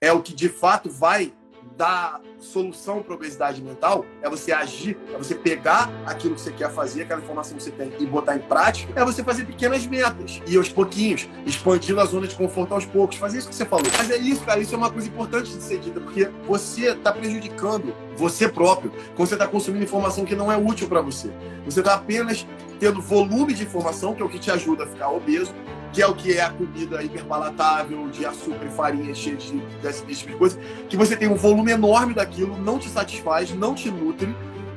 é o que de fato vai dar solução para a obesidade mental, é você agir, é você pegar aquilo que você quer fazer, aquela informação que você tem e botar em prática, é você fazer pequenas metas e aos pouquinhos, expandindo a zona de conforto aos poucos, fazer isso que você falou. Mas é isso, cara, isso é uma coisa importante de ser dita, porque você está prejudicando você próprio quando você está consumindo informação que não é útil para você. Você está apenas tendo volume de informação, que é o que te ajuda a ficar obeso, que é o que é a comida hiperpalatável, de açúcar e farinha cheia desse tipo de coisa, que você tem um volume enorme daquilo, não te satisfaz, não te nutre,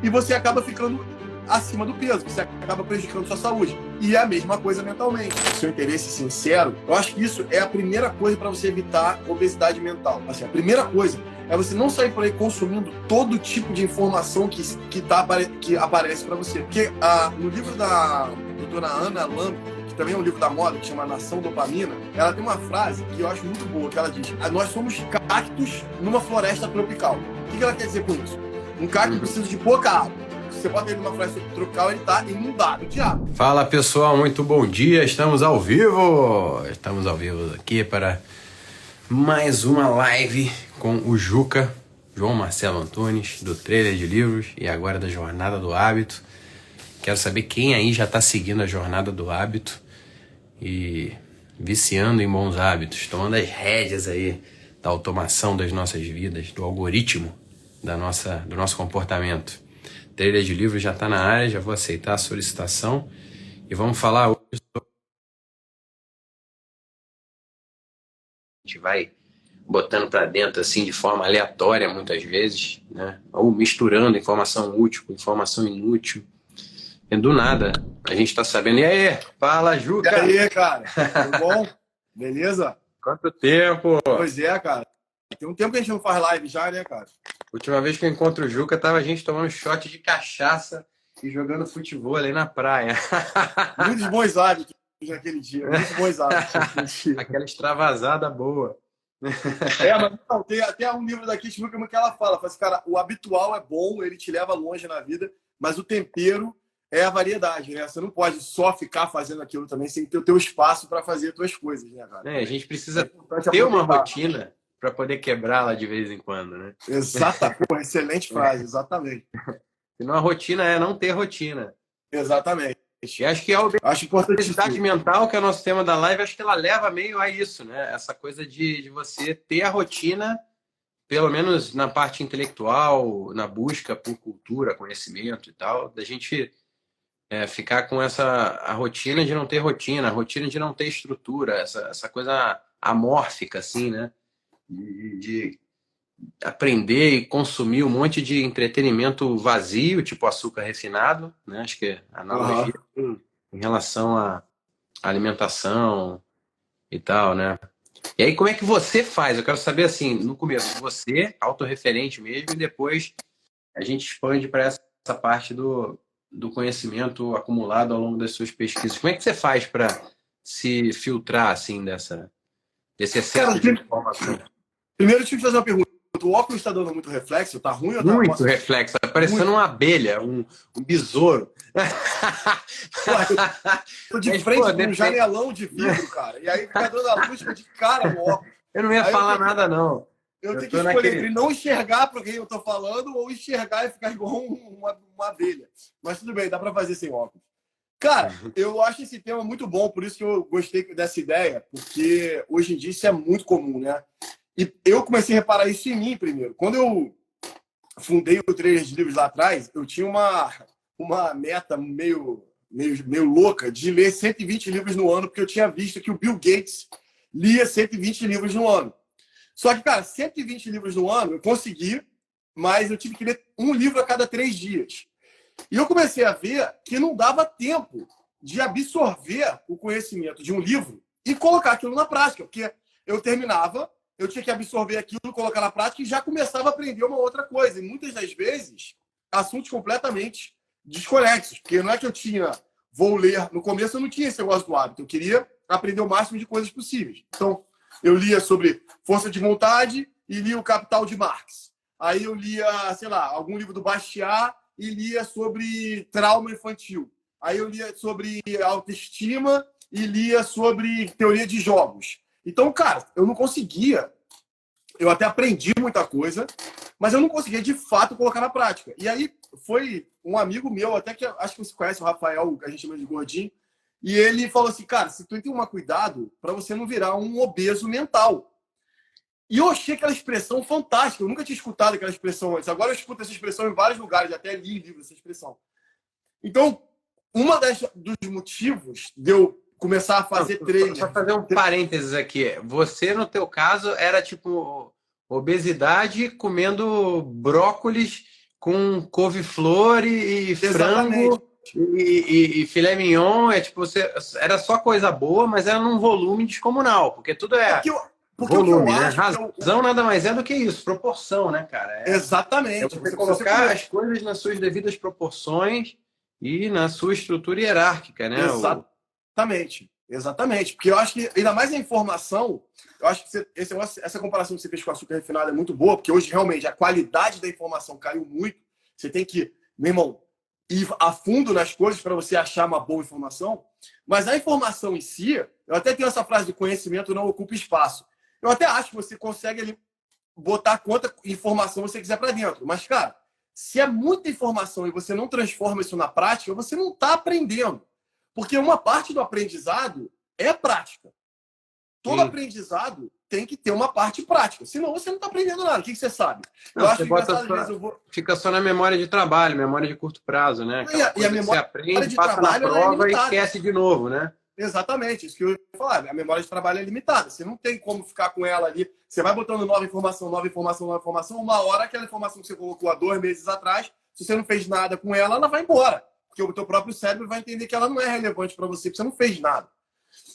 e você acaba ficando acima do peso, você acaba prejudicando sua saúde. E é a mesma coisa mentalmente. Seu interesse sincero, eu acho que isso é a primeira coisa para você evitar obesidade mental. Assim, a primeira coisa é você não sair por aí consumindo todo tipo de informação que aparece para você. Porque no livro da doutora Anna Lamb, que também é um livro da moda, que chama Nação Dopamina, ela tem uma frase que eu acho muito boa, que ela diz: nós somos cactos numa floresta tropical. O que ela quer dizer com isso? Um cacto precisa de pouca água. Se você bota ele numa floresta tropical, ele está inundado de água. Fala pessoal, muito bom dia, estamos ao vivo! Estamos ao vivo aqui para mais uma live com o Juca, João Marcelo Antunes, do Trailer de Livros e agora da Jornada do Hábito. Quero saber quem aí já está seguindo a Jornada do Hábito e viciando em bons hábitos, tomando as rédeas aí da automação das nossas vidas, do algoritmo do nosso comportamento. Trailer de Livros já está na área, já vou aceitar a solicitação e vamos falar hoje sobre... A gente vai botando para dentro assim de forma aleatória muitas vezes, né? Ou misturando informação útil com informação inútil. E do nada, a gente está sabendo. E aí, fala, Juca! E aí, cara? Tudo bom? Beleza? Quanto tempo? Pois é, cara. Tem um tempo que a gente não faz live já, né, cara? Última vez que eu encontro o Juca, tava a gente tomando shot de cachaça e jogando futebol ali na praia. Muitos bons hábitos naquele dia. Muitos bons hábitos naquele dia. Aquela extravasada boa. Mas não, tem até um livro da Kate Buchanan que ela fala assim, cara, o habitual é bom, ele te leva longe na vida, mas o tempero é a variedade, né? Você não pode só ficar fazendo aquilo também sem ter o teu espaço para fazer as tuas coisas, né, cara? A gente precisa ter uma rotina para poder quebrá-la de vez em quando, né? Exatamente. Excelente frase, exatamente. Senão a rotina é não ter rotina. Exatamente. E acho que a obesidade mental, que é o nosso tema da live, acho que ela leva meio a isso, né? Essa coisa de você ter a rotina, pelo menos na parte intelectual, na busca por cultura, conhecimento e tal, da gente ficar com a rotina de não ter rotina, a rotina de não ter estrutura, essa coisa amórfica, assim, né? De aprender e consumir um monte de entretenimento vazio, tipo açúcar refinado, né? Acho que a analogia em relação à alimentação e tal, né? E aí, como é que você faz? Eu quero saber, assim, no começo, você, autorreferente mesmo, e depois a gente expande para essa parte do conhecimento acumulado ao longo das suas pesquisas. Como é que você faz para se filtrar, assim, desse excesso de informação? Primeiro, deixa eu te fazer uma pergunta. O óculos está dando muito reflexo? Tá ruim ou tá... Muito reflexo. Tá parecendo uma abelha, um besouro. Tô de frente com um janelão de vidro, cara. E aí fica dando a luz de cara no óculos. Eu não ia falar nada, não. Eu tenho que escolher entre não enxergar para quem eu tô falando ou enxergar e ficar igual uma abelha. Mas tudo bem, dá para fazer sem óculos. Cara, eu acho esse tema muito bom, por isso que eu gostei dessa ideia, porque hoje em dia isso é muito comum, né? E eu comecei a reparar isso em mim primeiro. Quando eu fundei o Trailer de Livros lá atrás, eu tinha uma meta meio louca de ler 120 livros no ano, porque eu tinha visto que o Bill Gates lia 120 livros no ano. Só que, cara, 120 livros no ano eu consegui, mas eu tive que ler um livro a cada 3 dias. E eu comecei a ver que não dava tempo de absorver o conhecimento de um livro e colocar aquilo na prática, porque eu terminava, eu tinha que absorver aquilo, colocar na prática e já começava a aprender uma outra coisa. E muitas das vezes, assuntos completamente desconexos, porque não é que eu vou ler, no começo eu não tinha esse negócio do hábito, eu queria aprender o máximo de coisas possíveis. Então, eu lia sobre força de vontade e lia o Capital de Marx. Aí eu lia, sei lá, algum livro do Bastiat e lia sobre trauma infantil. Aí eu lia sobre autoestima e lia sobre teoria de jogos. Então, cara, eu não conseguia eu até aprendi muita coisa, mas eu não conseguia, de fato, colocar na prática. E aí foi um amigo meu, até que acho que você conhece, o Rafael, que a gente chama de gordinho, e ele falou assim, cara, se tu tem que tomar cuidado para você não virar um obeso mental. E eu achei aquela expressão fantástica. Eu nunca tinha escutado aquela expressão antes. Agora eu escuto essa expressão em vários lugares, até li em livro essa expressão. Então, dos motivos de eu começar a fazer treino... Só fazer um parênteses aqui. Você, no teu caso, era tipo obesidade comendo brócolis com couve-flor e frango e filé mignon. Tipo, era só coisa boa, mas era num volume descomunal, porque tudo é... Porque volume, né? Razão nada mais é do que isso, proporção, né, cara? Exatamente. Você colocar as coisas nas suas devidas proporções e na sua estrutura hierárquica, né? Exatamente. Porque eu acho que, ainda mais a informação, eu acho que essa comparação que você fez com o açúcar refinado é muito boa, porque hoje, realmente, a qualidade da informação caiu muito. Você tem que, meu irmão, ir a fundo nas coisas para você achar uma boa informação. Mas a informação em si, eu até tenho essa frase de conhecimento não ocupa espaço. Eu até acho que você consegue ali botar quanta informação você quiser para dentro. Mas, cara, se é muita informação e você não transforma isso na prática, você não está aprendendo. Porque uma parte do aprendizado é prática. Todo aprendizado tem que ter uma parte prática. Senão você não está aprendendo nada. O que você sabe? Não, eu acho que às vezes fica só na memória de trabalho, memória de curto prazo, né? E a memória você aprende, de passa trabalho na prova e esquece de novo, né? Exatamente, isso que eu ia falar. A memória de trabalho é limitada. Você não tem como ficar com ela ali. Você vai botando nova informação. Uma hora aquela informação que você colocou há 2 meses atrás, se você não fez nada com ela, ela vai embora. Porque o teu próprio cérebro vai entender que ela não é relevante para você, porque você não fez nada.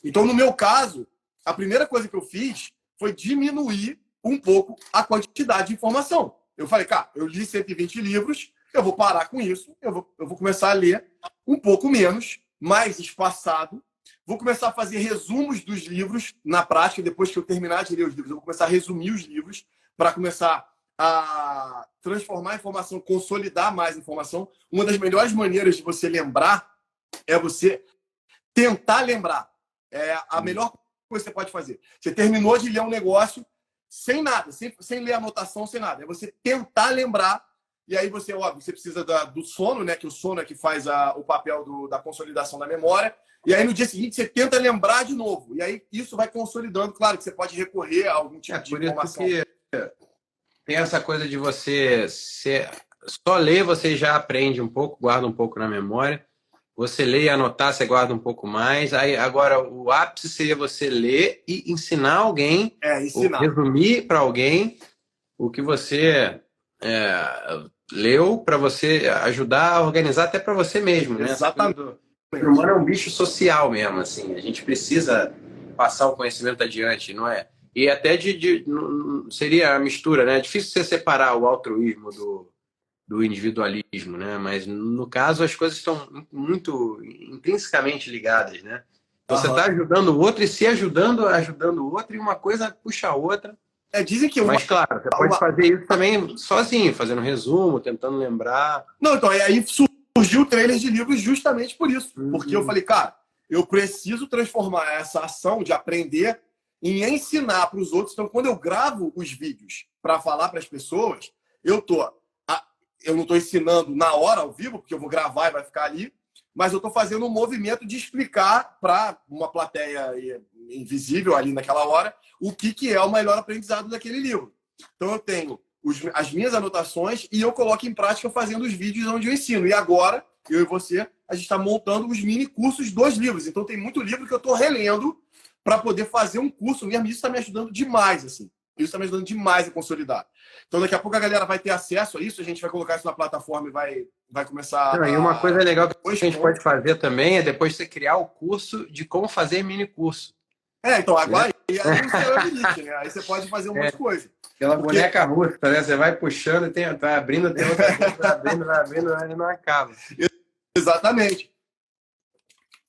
Então, no meu caso, a primeira coisa que eu fiz foi diminuir um pouco a quantidade de informação. Eu falei, cara, eu li 120 livros, eu vou parar com isso, eu vou começar a ler um pouco menos, mais espaçado. Vou começar a fazer resumos dos livros na prática, depois que eu terminar de ler os livros. Eu vou começar a resumir os livros para começar a transformar a informação, consolidar mais informação. Uma das melhores maneiras de você lembrar é você tentar lembrar. É a melhor coisa que você pode fazer. Você terminou de ler um negócio sem nada, sem ler anotação, sem nada. É você tentar lembrar. E aí você, óbvio, você precisa do sono, né? Que o sono é que faz o papel da consolidação da memória. E aí no dia seguinte você tenta lembrar de novo. E aí isso vai consolidando. Claro que você pode recorrer a algum tipo de informação. Por isso que tem essa coisa de você só ler, você já aprende um pouco, guarda um pouco na memória. Você lê e anotar, você guarda um pouco mais. Aí, agora, o ápice seria você ler e ensinar alguém, ensinar. Ou resumir para alguém o que você leu, para você ajudar a organizar até para você mesmo, né? Exatamente. O ser humano é um bicho social mesmo, assim. A gente precisa passar o conhecimento adiante, não é? E até seria a mistura, né? É difícil você separar o altruísmo do individualismo, né? Mas no caso as coisas estão muito intrinsecamente ligadas, né? Você está ajudando o outro e se ajudando o outro, e uma coisa puxa a outra. Dizem que Mas claro, você pode fazer isso também sozinho, fazendo resumo, tentando lembrar. Não, então aí surgiu o trailer de livros justamente por isso, porque eu falei, cara, eu preciso transformar essa ação de aprender em ensinar para os outros. Então, quando eu gravo os vídeos para falar para as pessoas, eu não estou ensinando na hora, ao vivo, porque eu vou gravar e vai ficar ali, mas eu estou fazendo um movimento de explicar para uma plateia invisível ali naquela hora o que é o melhor aprendizado daquele livro. Então, eu tenho as minhas anotações e eu coloco em prática fazendo os vídeos onde eu ensino. E agora, eu e você, a gente está montando os mini cursos dos livros. Então, tem muito livro que eu estou relendo para poder fazer um curso mesmo. Isso está me ajudando demais, assim. Isso está me ajudando demais a consolidar. Então, daqui a pouco a galera vai ter acesso a isso, a gente vai colocar isso na plataforma e vai começar E uma coisa legal que a gente pode fazer também é depois você criar o curso de como fazer mini curso. Então, agora aí é o limite, né? Aí você pode fazer um monte de coisa. Aquela boneca russa, né? Você vai puxando, vai abrindo, tem outra coisa, vai abrindo, e não acaba. Exatamente.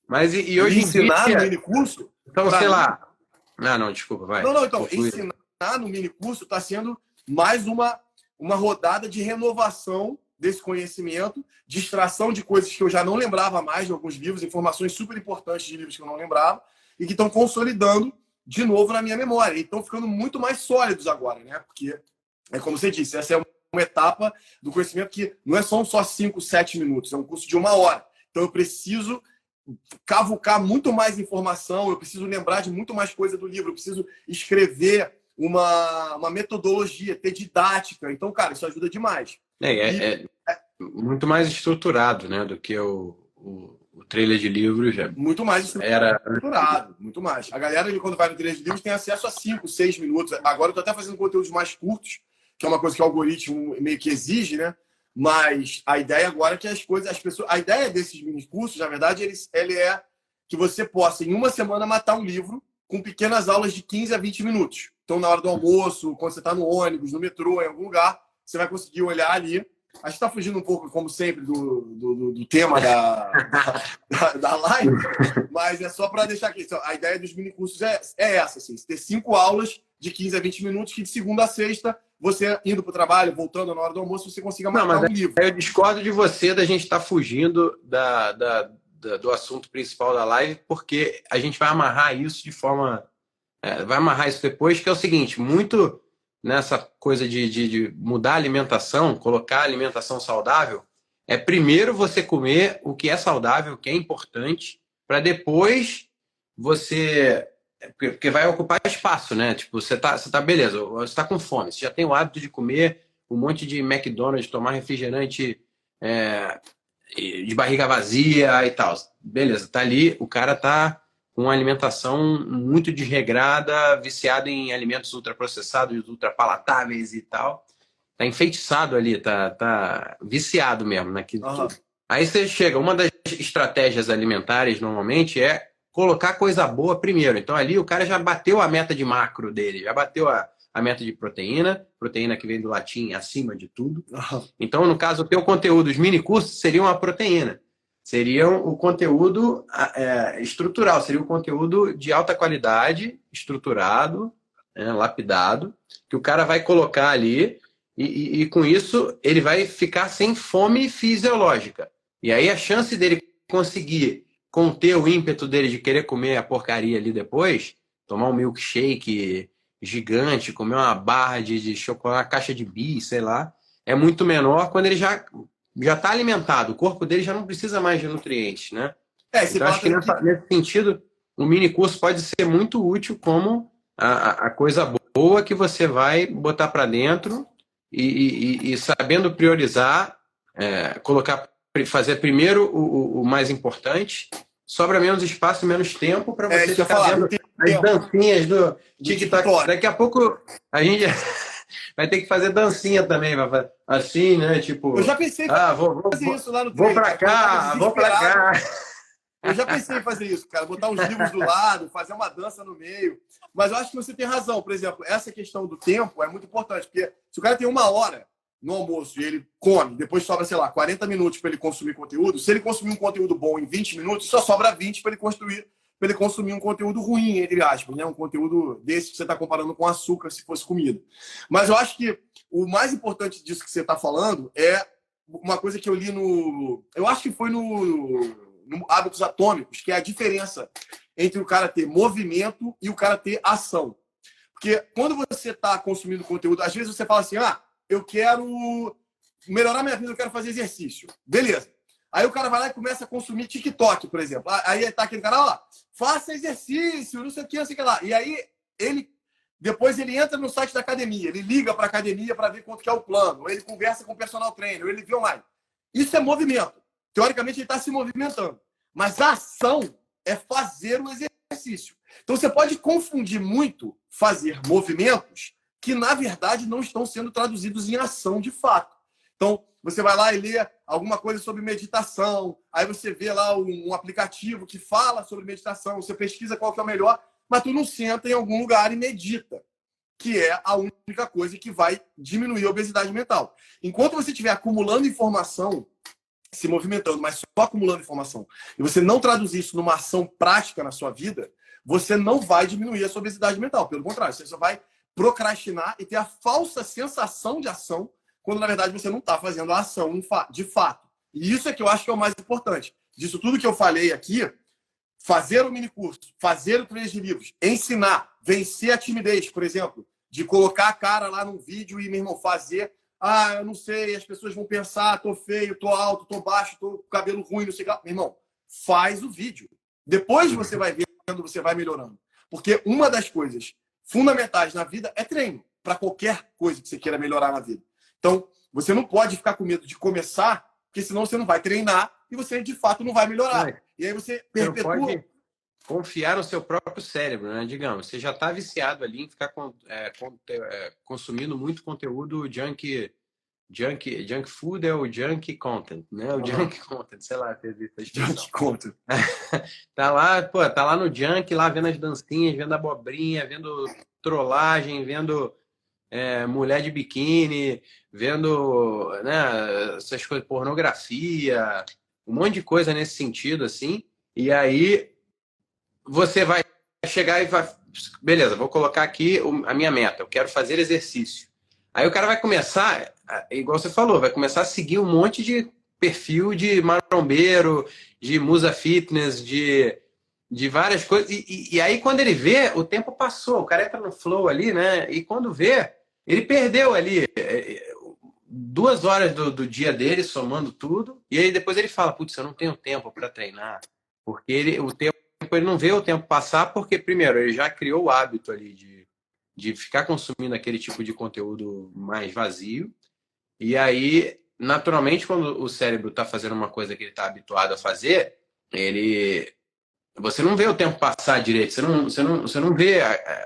Mas e hoje ensinar no mini curso? Então, sei lá. Não, desculpa, vai. Não, então, ensinar no mini curso está sendo mais uma rodada de renovação desse conhecimento, de extração de coisas que eu já não lembrava mais de alguns livros, informações super importantes de livros que eu não lembrava, e que estão consolidando de novo na minha memória. Então, ficando muito mais sólidos agora, né? Porque, é como você disse, essa é uma etapa do conhecimento que não é só 5, 7 minutos, é um curso de 1 hora. Então, eu preciso cavucar muito mais informação, eu preciso lembrar de muito mais coisa do livro, eu preciso escrever uma metodologia, ter didática. Então, cara, isso ajuda demais. É muito mais estruturado, né, do que o trailer de livros. Muito mais estruturado, muito mais. A galera, quando vai no trailer de livros, tem acesso a 5, 6 minutos. Agora eu tô até fazendo conteúdos mais curtos, que é uma coisa que o algoritmo meio que exige, né? Mas a ideia agora é que as pessoas... A ideia desses mini cursos, na verdade, ele é que você possa, em uma semana, matar um livro com pequenas aulas de 15 a 20 minutos. Então, na hora do almoço, quando você está no ônibus, no metrô, em algum lugar, você vai conseguir olhar ali. A gente está fugindo um pouco, como sempre, do tema da live, mas é só para deixar aqui. A ideia dos mini cursos é essa, assim, ter 5 aulas de 15 a 20 minutos, que de segunda a sexta, você indo para o trabalho, voltando na hora do almoço, você consiga matar um livro. Eu discordo de você da gente estar fugindo do assunto principal da live, porque a gente vai amarrar isso de forma... vai amarrar isso depois, que é o seguinte, muito nessa coisa de mudar a alimentação, colocar a alimentação saudável, é primeiro você comer o que é saudável, o que é importante, para depois você... Porque vai ocupar espaço, né? Tipo, você tá beleza, você tá com fome, você já tem o hábito de comer um monte de McDonald's, tomar refrigerante de barriga vazia e tal. Beleza, tá ali, o cara tá com uma alimentação muito desregrada, viciado em alimentos ultraprocessados, ultrapalatáveis e tal. Tá enfeitiçado ali, tá viciado mesmo naquilo tudo. Aí você chega, uma das estratégias alimentares normalmente é colocar coisa boa primeiro. Então ali o cara já bateu a meta de macro dele, já bateu a meta de proteína que vem do latim acima de tudo. Então, no caso, o teu conteúdo, os mini cursos seriam a proteína. Seriam o conteúdo estrutural, seria o conteúdo de alta qualidade, estruturado, lapidado, que o cara vai colocar ali e com isso ele vai ficar sem fome fisiológica. E aí a chance dele conseguir conter o ímpeto dele de querer comer a porcaria ali depois, tomar um milkshake gigante, comer uma barra de chocolate, uma caixa de bis, sei lá, é muito menor quando ele já está alimentado. O corpo dele já não precisa mais de nutrientes, né? Então, acho que nesse sentido, o mini curso pode ser muito útil como a coisa boa que você vai botar para dentro e sabendo priorizar, fazer primeiro o mais importante, sobra menos espaço e menos tempo para você ficar vendo as dancinhas do TikTok. Daqui a pouco a gente vai ter que fazer dancinha também, assim, né? Tipo, eu já pensei em fazer isso lá no Vou para cá. Eu já pensei em fazer isso, cara, botar uns livros do lado, fazer uma dança no meio. Mas eu acho que você tem razão. Por exemplo, essa questão do tempo é muito importante, porque se o cara tem 1 hora no almoço e ele come, depois sobra, sei lá, 40 minutos para ele consumir conteúdo, se ele consumir um conteúdo bom em 20 minutos, só sobra 20 para ele consumir um conteúdo ruim, entre aspas, né? Um conteúdo desse que você está comparando com açúcar, se fosse comida. Mas eu acho que o mais importante disso que você está falando é uma coisa que eu li eu acho que foi no Hábitos Atômicos, que é a diferença entre o cara ter movimento e o cara ter ação. Porque quando você está consumindo conteúdo, às vezes você fala assim, eu quero melhorar minha vida, eu quero fazer exercício. Beleza. Aí o cara vai lá e começa a consumir TikTok, por exemplo. Aí tá aquele cara, faça exercício, não sei o que, não sei o que lá. E aí, depois ele entra no site da academia, ele liga para a academia para ver quanto que é o plano, ou ele conversa com o personal trainer, ou ele vê online. Isso é movimento. Teoricamente, ele está se movimentando. Mas a ação é fazer o exercício. Então, você pode confundir muito fazer movimentos que, na verdade, não estão sendo traduzidos em ação de fato. Então, você vai lá e lê alguma coisa sobre meditação, aí você vê lá um aplicativo que fala sobre meditação, você pesquisa qual que é o melhor, mas tu não senta em algum lugar e medita, que é a única coisa que vai diminuir a obesidade mental. Enquanto você estiver acumulando informação, se movimentando, mas só acumulando informação, e você não traduzir isso numa ação prática na sua vida, você não vai diminuir a sua obesidade mental. Pelo contrário, você só vai procrastinar e ter a falsa sensação de ação, quando, na verdade, você não está fazendo a ação de fato. E isso é que eu acho que é o mais importante. Disso tudo que eu falei aqui, fazer o minicurso, fazer o trilha de livros, ensinar, vencer a timidez, por exemplo, de colocar a cara lá num vídeo e, meu irmão, fazer... eu não sei, as pessoas vão pensar, tô feio, tô alto, tô baixo, tô com cabelo ruim, não sei o que. Meu irmão, faz o vídeo. Depois você vai vendo, você vai melhorando. Porque uma das coisas fundamentais na vida é treino, para qualquer coisa que você queira melhorar na vida. Então, você não pode ficar com medo de começar, porque senão você não vai treinar e você, de fato, não vai melhorar. E aí você perpetua... Você não pode confiar no seu próprio cérebro, né? Digamos, você já está viciado ali em ficar consumindo muito conteúdo junk food é o junk content, né? O junk content, sei lá, teve essa expressão. Junk content. Tá lá no junk, lá vendo as dancinhas, vendo abobrinha, vendo trollagem, vendo mulher de biquíni, vendo, né, essas coisas, pornografia, um monte de coisa nesse sentido, assim. E aí você vai chegar e vai... Beleza, vou colocar aqui a minha meta. Eu quero fazer exercício. Aí o cara vai começar, igual você falou, vai começar a seguir um monte de perfil de marombeiro, de musa fitness, de várias coisas. E aí, quando ele vê, o tempo passou. O cara entra no flow ali, né? E quando vê, ele perdeu ali 2 horas do dia dele, somando tudo. E aí depois ele fala, putz, eu não tenho tempo para treinar. Porque ele não vê o tempo passar, porque, primeiro, ele já criou o hábito ali de ficar consumindo aquele tipo de conteúdo mais vazio. E aí, naturalmente, quando o cérebro está fazendo uma coisa que ele está habituado a fazer, você não vê o tempo passar direito. Você não vê.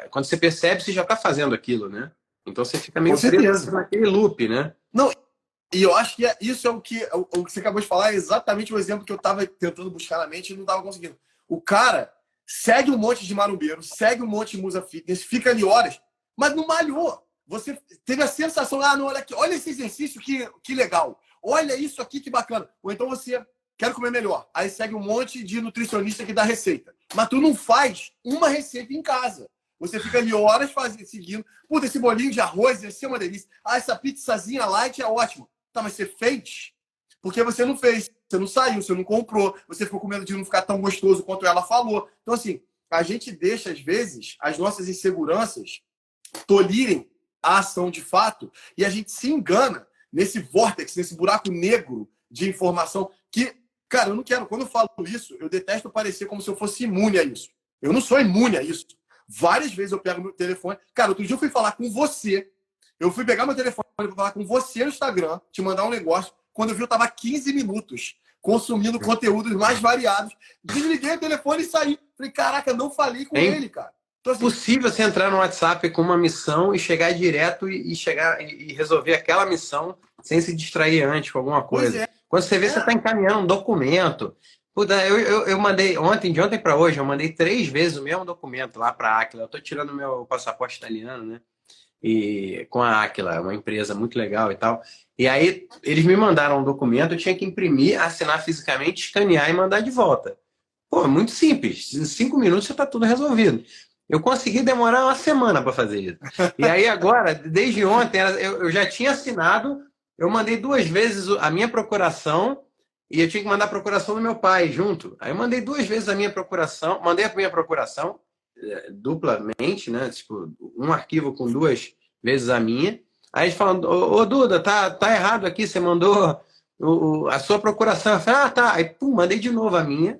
Quando você percebe, você já está fazendo aquilo, né? Então você fica meio preso naquele loop, né? Não, e eu acho que isso é o que você acabou de falar, é exatamente o exemplo que eu estava tentando buscar na mente e não estava conseguindo. O cara segue um monte de marombeiro, segue um monte de musa fitness, fica ali horas, mas não malhou. Você teve a sensação, não, olha aqui, olha esse exercício, que legal. Olha isso aqui, que bacana. Ou então você quer comer melhor. Aí segue um monte de nutricionista que dá receita. Mas tu não faz uma receita em casa. Você fica ali horas seguindo. Puta, esse bolinho de arroz, esse é uma delícia. Essa pizzazinha light é ótima. Tá, mas você fez? Porque você não fez. Você não saiu, você não comprou. Você ficou com medo de não ficar tão gostoso quanto ela falou. Então, assim, a gente deixa, às vezes, as nossas inseguranças tolherem a ação de fato e a gente se engana nesse vórtice, nesse buraco negro de informação que, cara, eu não quero. Quando eu falo isso, eu detesto parecer como se eu fosse imune a isso. Eu não sou imune a isso. Várias vezes eu pego meu telefone. Cara, outro dia eu fui falar com você. Eu fui pegar meu telefone para falar com você no Instagram, te mandar um negócio. Quando eu vi, eu estava 15 minutos consumindo conteúdos mais variados. Desliguei o telefone e saí. Falei, caraca, não falei com ele, cara. Então, assim, possível você entrar no WhatsApp com uma missão e chegar direto e resolver aquela missão sem se distrair antes com alguma coisa. Quando você vê, você está encaminhando um documento. Puta, eu mandei de ontem para hoje, eu mandei 3 vezes o mesmo documento lá para a Aquila. Eu estou tirando meu passaporte italiano, né? E com a Aquila, uma empresa muito legal e tal. E aí eles me mandaram um documento, eu tinha que imprimir, assinar fisicamente, escanear e mandar de volta. Pô, muito simples. Em 5 minutos já está tudo resolvido. Eu consegui demorar uma semana para fazer isso. E aí agora, desde ontem, eu já tinha assinado, eu mandei 2 vezes a minha procuração e eu tinha que mandar a procuração do meu pai junto. Aí eu mandei 2 vezes a minha procuração, mandei a minha procuração duplamente, né? Tipo, um arquivo com 2 vezes a minha. Aí eles falam, ô Duda, tá errado aqui, você mandou a sua procuração. Eu falei, tá. Aí, pum, mandei de novo a minha.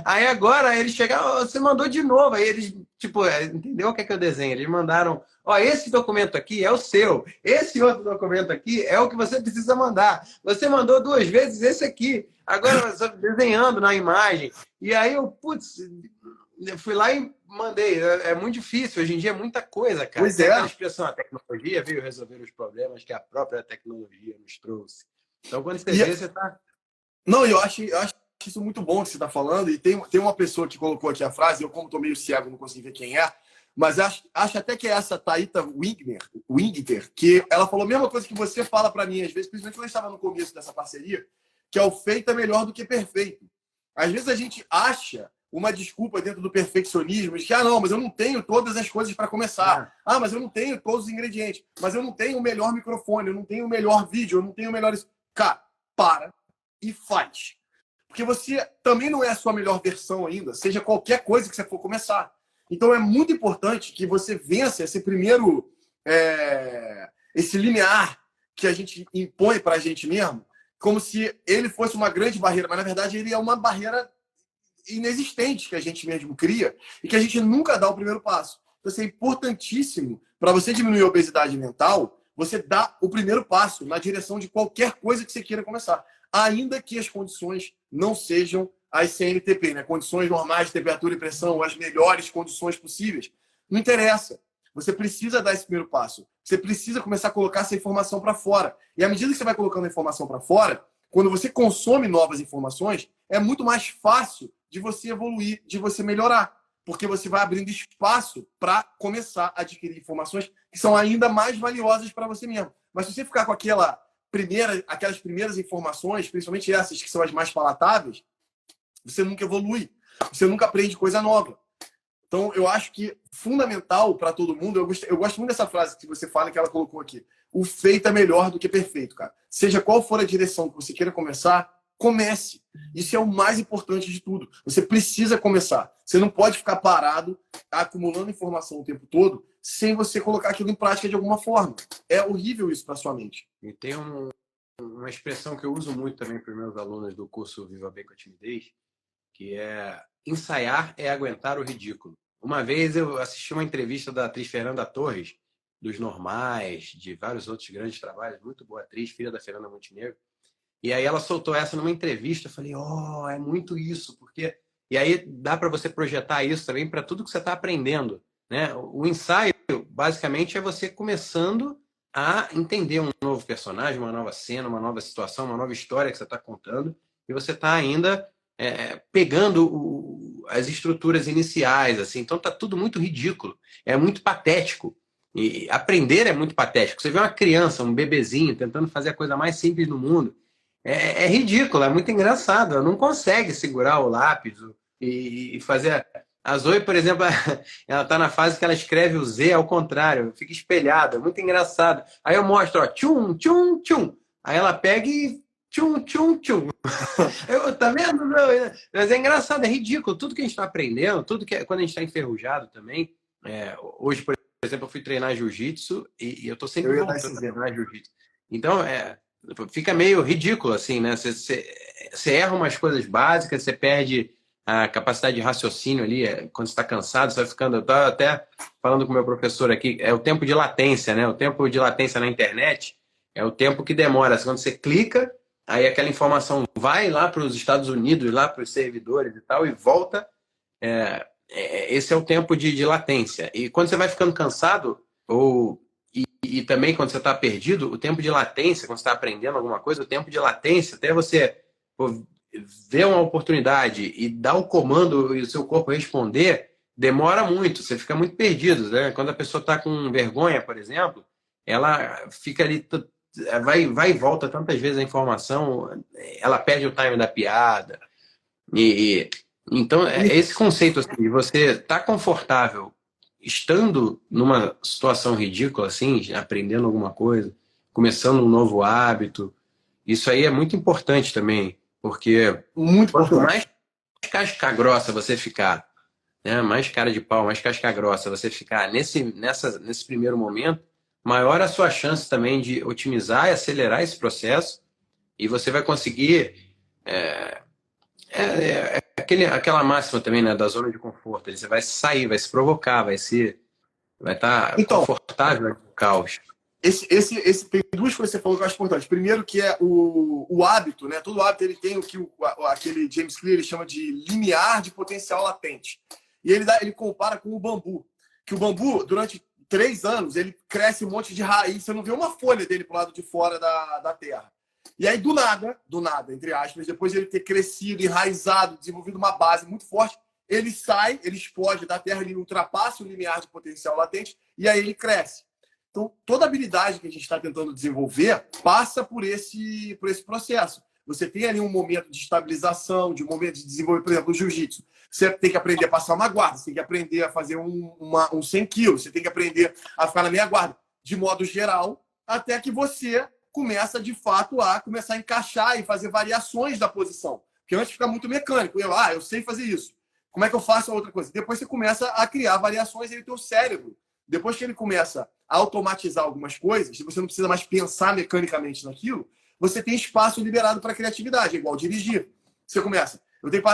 Aí agora eles chegaram, você mandou de novo. Aí eles, tipo, entendeu o que é que eu desenho? Eles mandaram, esse documento aqui é o seu. Esse outro documento aqui é o que você precisa mandar. Você mandou 2 vezes esse aqui. Agora eu estou desenhando na imagem. E aí eu, putz, fui lá e mandei. É muito difícil. Hoje em dia é muita coisa, cara. Pois é. A expressão, a tecnologia veio resolver os problemas que a própria tecnologia nos trouxe. Então, quando você vê, você está... Não, eu acho isso muito bom que você está falando. E tem uma pessoa que colocou aqui a frase, eu como estou meio cego, não consegui ver quem é, mas acho até que é essa Thaíta Wingter, que ela falou a mesma coisa que você fala para mim, às vezes, principalmente quando a gente estava no começo dessa parceria, que é o feito é melhor do que perfeito. Às vezes a gente acha uma desculpa dentro do perfeccionismo de que, não, mas eu não tenho todas as coisas para começar. Mas eu não tenho todos os ingredientes. Mas eu não tenho o melhor microfone, eu não tenho o melhor vídeo, eu não tenho o melhor... Cara, para e faz. Porque você também não é a sua melhor versão ainda, seja qualquer coisa que você for começar. Então é muito importante que você vença esse primeiro, esse limiar que a gente impõe para a gente mesmo, como se ele fosse uma grande barreira, mas na verdade ele é uma barreira inexistente que a gente mesmo cria e que a gente nunca dá o primeiro passo. Então, assim, é importantíssimo para você diminuir a obesidade mental, você dá o primeiro passo na direção de qualquer coisa que você queira começar, ainda que as condições não sejam as CNTP, né? Condições normais de temperatura e pressão, as melhores condições possíveis. Não interessa. Você precisa dar esse primeiro passo. Você precisa começar a colocar essa informação para fora. E à medida que você vai colocando a informação para fora, quando você consome novas informações, é muito mais fácil de você evoluir, de você melhorar. Porque você vai abrindo espaço para começar a adquirir informações que são ainda mais valiosas para você mesmo. Mas se você ficar com aquelas primeiras informações, principalmente essas que são as mais palatáveis, você nunca evolui. Você nunca aprende coisa nova. Então, eu acho que fundamental para todo mundo, eu gosto muito dessa frase que você fala, que ela colocou aqui. O feito é melhor do que perfeito, cara. Seja qual for a direção que você queira começar, comece. Isso é o mais importante de tudo. Você precisa começar. Você não pode ficar parado, acumulando informação o tempo todo, sem você colocar aquilo em prática de alguma forma. É horrível isso para sua mente. E tem uma expressão que eu uso muito também para os meus alunos do curso Viva Bem com a Timidez, que é ensaiar é aguentar o ridículo. Uma vez eu assisti uma entrevista da atriz Fernanda Torres, dos Normais, de vários outros grandes trabalhos, muito boa atriz, filha da Fernanda Montenegro. E aí ela soltou essa numa entrevista, eu falei, é muito isso, porque... E aí dá para você projetar isso também para tudo que você está aprendendo, né? O ensaio, basicamente, é você começando a entender um novo personagem, uma nova cena, uma nova situação, uma nova história que você está contando, e você está ainda pegando as estruturas iniciais, assim. Então tá tudo muito ridículo, é muito patético. E aprender é muito patético. Você vê uma criança, um bebezinho, tentando fazer a coisa mais simples do mundo, é ridículo, é muito engraçado. Ela não consegue segurar o lápis e fazer... A Zoe, por exemplo, ela tá na fase que ela escreve o Z ao contrário, fica espelhada, é muito engraçado. Aí eu mostro, tchum, tchum, tchum. Aí ela pega e tchum, tchum, tchum. Tá vendo? Mas é engraçado, é ridículo. Tudo que a gente está aprendendo, tudo que quando a gente está enferrujado também. Hoje, por exemplo, eu fui treinar jiu-jitsu e eu tô sempre voltando a treinar jiu-jitsu. Então, fica meio ridículo, assim, né? Você erra umas coisas básicas, você perde a capacidade de raciocínio ali, quando você está cansado, você vai ficando... Eu estava até falando com o meu professor aqui, é o tempo de latência, né? O tempo de latência na internet é o tempo que demora. Quando você clica, aí aquela informação vai lá para os Estados Unidos, lá para os servidores e tal, e volta. Esse é o tempo de latência. E quando você vai ficando cansado, e também quando você está perdido, o tempo de latência, quando você está aprendendo alguma coisa, o tempo de latência, até você ver uma oportunidade e dar o comando e o seu corpo responder, demora muito, você fica muito perdido, né? Quando a pessoa está com vergonha, por exemplo, ela fica ali, vai e volta tantas vezes a informação, ela perde o time da piada. Então, esse conceito assim, de você estar confortável estando numa situação ridícula, assim, aprendendo alguma coisa, começando um novo hábito, isso aí é muito importante também. Porque quanto mais casca grossa você ficar, né, mais cara de pau, mais casca grossa você ficar nesse primeiro momento, maior a sua chance também de otimizar e acelerar esse processo, e você vai conseguir... aquela máxima também, né, da zona de conforto. Você vai sair, vai se provocar, vai estar confortável no caos. Esse tem duas coisas que você falou que eu acho importante. Primeiro, que é o hábito, né? Todo hábito ele tem o que aquele James Clear ele chama de limiar de potencial latente. E ele compara com o bambu. Que o bambu, durante 3 anos, ele cresce um monte de raiz. Você não vê uma folha dele pro lado de fora da terra. E aí, do nada, entre aspas, depois de ele ter crescido, enraizado, desenvolvido uma base muito forte, ele sai, ele explode da terra, ele ultrapassa o limiar de potencial latente e aí ele cresce. Então, toda habilidade que a gente está tentando desenvolver passa por esse processo. Você tem ali um momento de estabilização, de um momento de desenvolver, por exemplo, o jiu-jitsu. Você tem que aprender a passar uma guarda, você tem que aprender a fazer um 100 quilos, você tem que aprender a ficar na meia guarda, de modo geral, até que você começa, de fato, a começar a encaixar e fazer variações da posição. Porque antes fica muito mecânico. Eu sei fazer isso. Como é que eu faço a outra coisa? Depois você começa a criar variações e o teu cérebro, depois que ele começa a automatizar algumas coisas, você não precisa mais pensar mecanicamente naquilo, você tem espaço liberado para criatividade, é igual dirigir. Você começa.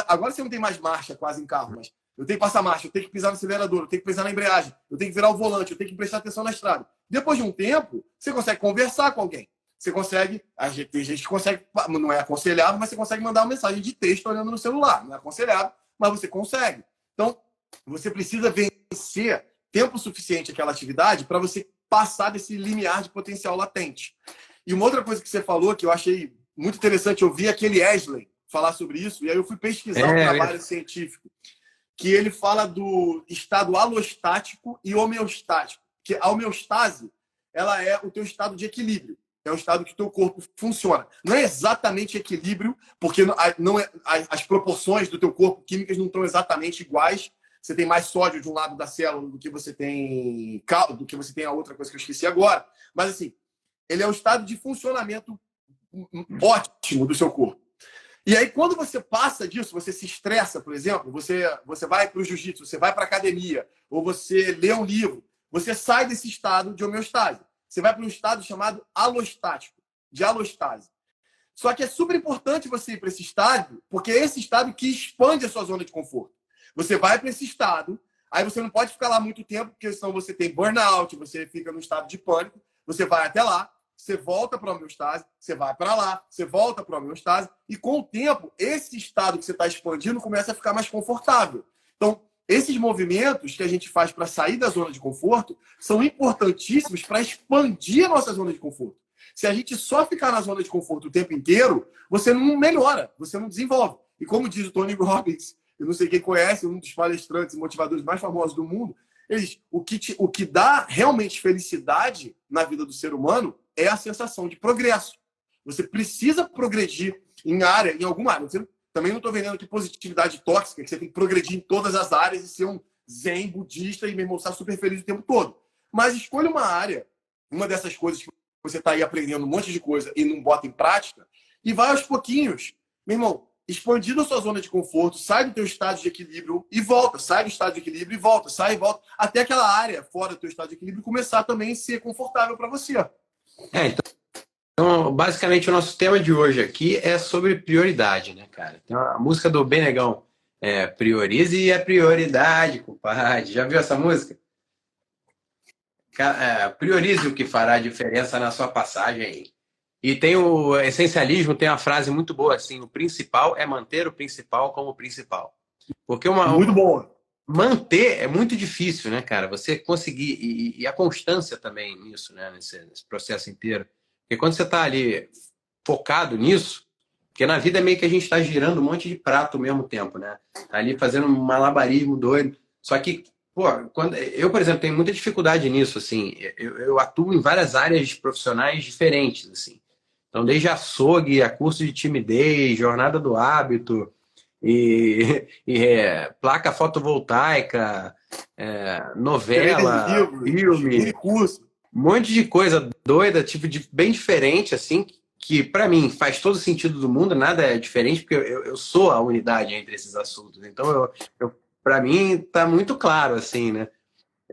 Agora você não tem mais marcha quase em carro, mas eu tenho que passar marcha, eu tenho que pisar no acelerador, eu tenho que pisar na embreagem, eu tenho que virar o volante, eu tenho que prestar atenção na estrada. Depois de um tempo, você consegue conversar com alguém. Você consegue, tem gente que consegue, não é aconselhável, mas você consegue mandar uma mensagem de texto olhando no celular. Não é aconselhável, mas você consegue. Então, você precisa vencer tempo suficiente aquela atividade para você passar desse limiar de potencial latente. E uma outra coisa que você falou, que eu achei muito interessante, eu vi aquele Esley falar sobre isso, e aí eu fui pesquisar um trabalho científico, que ele fala do estado alostático e homeostático. Que a homeostase, ela é o teu estado de equilíbrio. É o estado que o teu corpo funciona. Não é exatamente equilíbrio, porque as proporções do teu corpo químicas não estão exatamente iguais. Você tem mais sódio de um lado da célula do que você tem a outra coisa que eu esqueci agora. Mas, assim, ele é o estado de funcionamento ótimo do seu corpo. E aí, quando você passa disso, você se estressa, por exemplo, você vai para o jiu-jitsu, você vai para a academia, ou você lê um livro, você sai desse estado de homeostase. Você vai para um estado chamado alostático, de alostase. Só que é super importante você ir para esse estado, porque é esse estado que expande a sua zona de conforto. Você vai para esse estado, aí você não pode ficar lá muito tempo, porque senão você tem burnout, você fica no estado de pânico, você vai até lá, você volta para a homeostase, você vai para lá, você volta para a homeostase, e com o tempo, esse estado que você está expandindo começa a ficar mais confortável. Então, esses movimentos que a gente faz para sair da zona de conforto são importantíssimos para expandir a nossa zona de conforto. Se a gente só ficar na zona de conforto o tempo inteiro, você não melhora, você não desenvolve. E como diz o Tony Robbins, eu não sei quem conhece, um dos palestrantes e motivadores mais famosos do mundo, o que dá realmente felicidade na vida do ser humano é a sensação de progresso. Você precisa progredir em alguma área. Você também não estou vendendo aqui positividade tóxica, que você tem que progredir em todas as áreas e ser um zen budista e mesmo estar super feliz o tempo todo. Mas escolha uma área, uma dessas coisas que você está aí aprendendo um monte de coisa e não bota em prática, e vai aos pouquinhos. Meu irmão, expandindo a sua zona de conforto, sai do teu estado de equilíbrio e volta, sai do estado de equilíbrio e volta, sai e volta, até aquela área fora do teu estado de equilíbrio começar também a ser confortável para você. Então, basicamente, o nosso tema de hoje aqui é sobre prioridade, né, cara? Tem a música do Benegão, priorize a prioridade, compadre. Já viu essa música? Priorize o que fará diferença na sua passagem aí. E tem o essencialismo, tem uma frase muito boa assim: o principal é manter o principal como principal. Porque muito boa. Manter é muito difícil, né, cara? Você conseguir, e a constância também nisso, né, nesse processo inteiro. Porque quando você está ali focado nisso, porque na vida é meio que a gente está girando um monte de prato ao mesmo tempo, né? Tá ali fazendo um malabarismo doido. Só que, eu, por exemplo, tenho muita dificuldade nisso, assim. Eu atuo em várias áreas profissionais diferentes, assim. Então, desde açougue, a curso de timidez, jornada do hábito, placa fotovoltaica, novela, filme, curso. Um monte de coisa doida, tipo, bem diferente, assim, que para mim faz todo sentido do mundo, nada é diferente, porque eu sou a unidade entre esses assuntos. Então, para mim, tá muito claro, assim, né?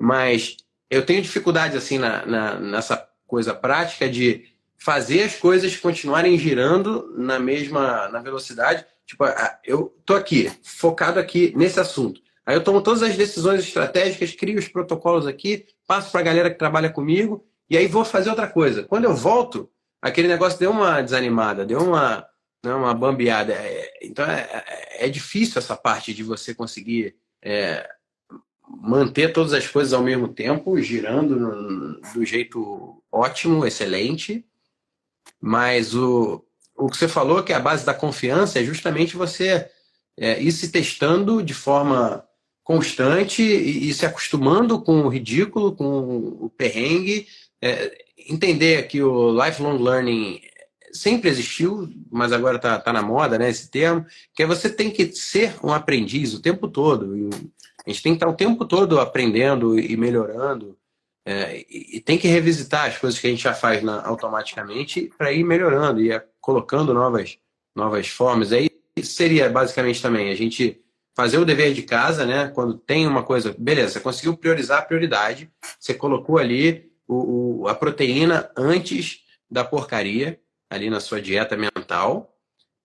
Mas eu tenho dificuldade, assim, nessa coisa prática de fazer as coisas continuarem girando na velocidade. Tipo, eu tô aqui, focado aqui nesse assunto. Aí eu tomo todas as decisões estratégicas, crio os protocolos aqui, passo para a galera que trabalha comigo, e aí vou fazer outra coisa. Quando eu volto, aquele negócio deu uma desanimada, deu uma bambeada. Então é difícil essa parte de você conseguir manter todas as coisas ao mesmo tempo, girando do jeito ótimo, excelente. Mas o que você falou, que é a base da confiança, é justamente você ir se testando de forma constante e se acostumando com o ridículo, com o perrengue, entender que o lifelong learning sempre existiu, mas agora tá na moda, né, esse termo, que você tem que ser um aprendiz o tempo todo. E a gente tem que estar o tempo todo aprendendo e melhorando, e tem que revisitar as coisas que a gente já faz automaticamente para ir melhorando e colocando novas formas. Aí seria basicamente também a gente fazer o dever de casa, né? Quando tem uma coisa, beleza, você conseguiu priorizar a prioridade, você colocou ali a proteína antes da porcaria, ali na sua dieta mental.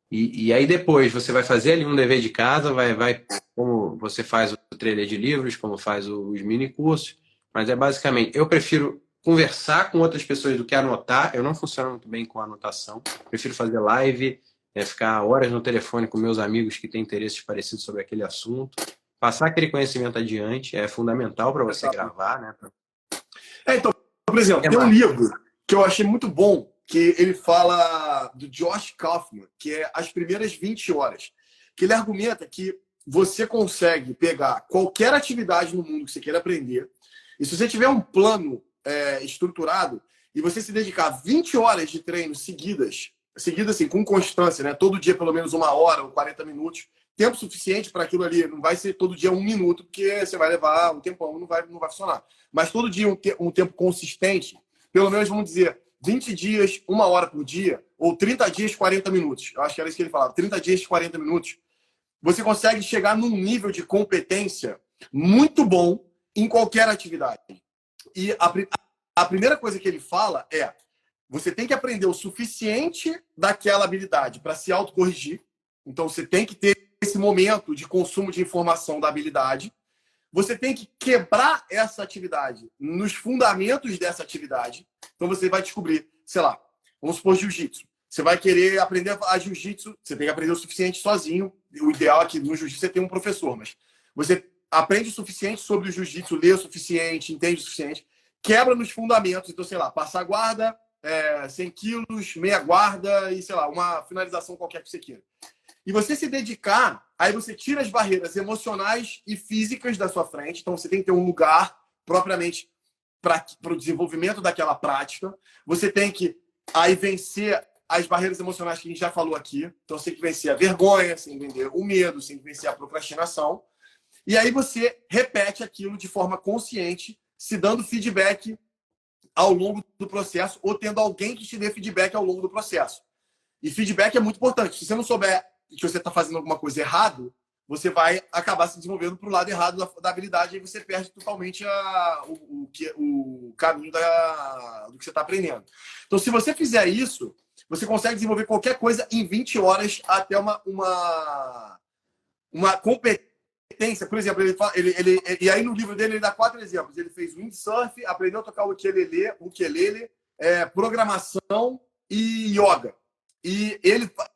E aí depois você vai fazer ali um dever de casa, vai como você faz o trailer de livros, como faz os mini cursos, mas é basicamente, eu prefiro conversar com outras pessoas do que anotar. Eu não funciono muito bem com anotação, prefiro fazer live, ficar horas no telefone com meus amigos que têm interesses parecidos sobre aquele assunto, passar aquele conhecimento adiante é fundamental para você gravar, né? Então, por exemplo, tem um livro que eu achei muito bom, que ele fala do Josh Kaufman, que é As Primeiras 20 Horas. Que ele argumenta que você consegue pegar qualquer atividade no mundo que você queira aprender, e se você tiver um plano estruturado, e você se dedicar 20 horas de treino seguidas assim, com constância, né? Todo dia pelo menos 1 hora ou 40 minutos, tempo suficiente para aquilo ali. Não vai ser todo dia 1 minuto, porque você vai levar um tempão, não vai funcionar. Mas todo dia um tempo consistente, pelo menos, vamos dizer, 20 dias, 1 hora por dia, ou 30 dias, 40 minutos. Eu acho que era isso que ele falava, 30 dias, 40 minutos. Você consegue chegar num nível de competência muito bom em qualquer atividade. E a primeira coisa que ele fala é: você tem que aprender o suficiente daquela habilidade para se autocorrigir. Então, você tem que ter esse momento de consumo de informação da habilidade. Você tem que quebrar essa atividade nos fundamentos dessa atividade. Então, você vai descobrir, sei lá, vamos supor jiu-jitsu. Você vai querer aprender a jiu-jitsu, você tem que aprender o suficiente sozinho. O ideal é que no jiu-jitsu você tenha um professor, mas você aprende o suficiente sobre o jiu-jitsu, lê o suficiente, entende o suficiente, quebra nos fundamentos. Então, sei lá, passar guarda, 100 quilos, meia guarda e, sei lá, uma finalização qualquer que você queira. E você se dedicar, aí você tira as barreiras emocionais e físicas da sua frente. Então, você tem que ter um lugar propriamente para o desenvolvimento daquela prática. Você tem que aí vencer as barreiras emocionais que a gente já falou aqui. Então, você tem que vencer a vergonha, você tem que vencer o medo, você tem que vencer a procrastinação. E aí você repete aquilo de forma consciente, se dando feedback ao longo do processo ou tendo alguém que te dê feedback ao longo do processo. E feedback é muito importante. Se você não souber que você está fazendo alguma coisa errado, você vai acabar se desenvolvendo para o lado errado da habilidade e aí você perde totalmente o caminho do que você está aprendendo. Então, se você fizer isso, você consegue desenvolver qualquer coisa em 20 horas até uma competência. Por exemplo, e aí no livro dele ele dá 4 exemplos. Ele fez windsurf, aprendeu a tocar o ukulele, programação e yoga. E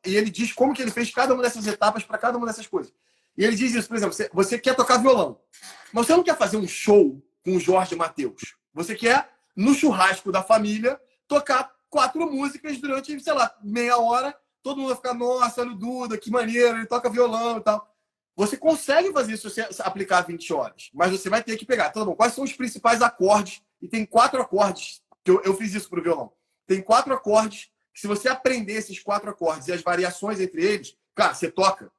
ele diz como que ele fez cada uma dessas etapas para cada uma dessas coisas. E ele diz isso, por exemplo, você quer tocar violão, mas você não quer fazer um show com o Jorge Mateus. Você quer, no churrasco da família, tocar 4 músicas durante, sei lá, meia hora. Todo mundo vai ficar, nossa, olha o Duda, que maneiro, ele toca violão e tal. Você consegue fazer isso se você aplicar 20 horas, mas você vai ter que pegar. Tá bom, quais são os principais acordes? E tem 4 acordes, que eu fiz isso pro violão. Tem 4 acordes, que se você aprender esses 4 acordes e as variações entre eles, cara, você toca,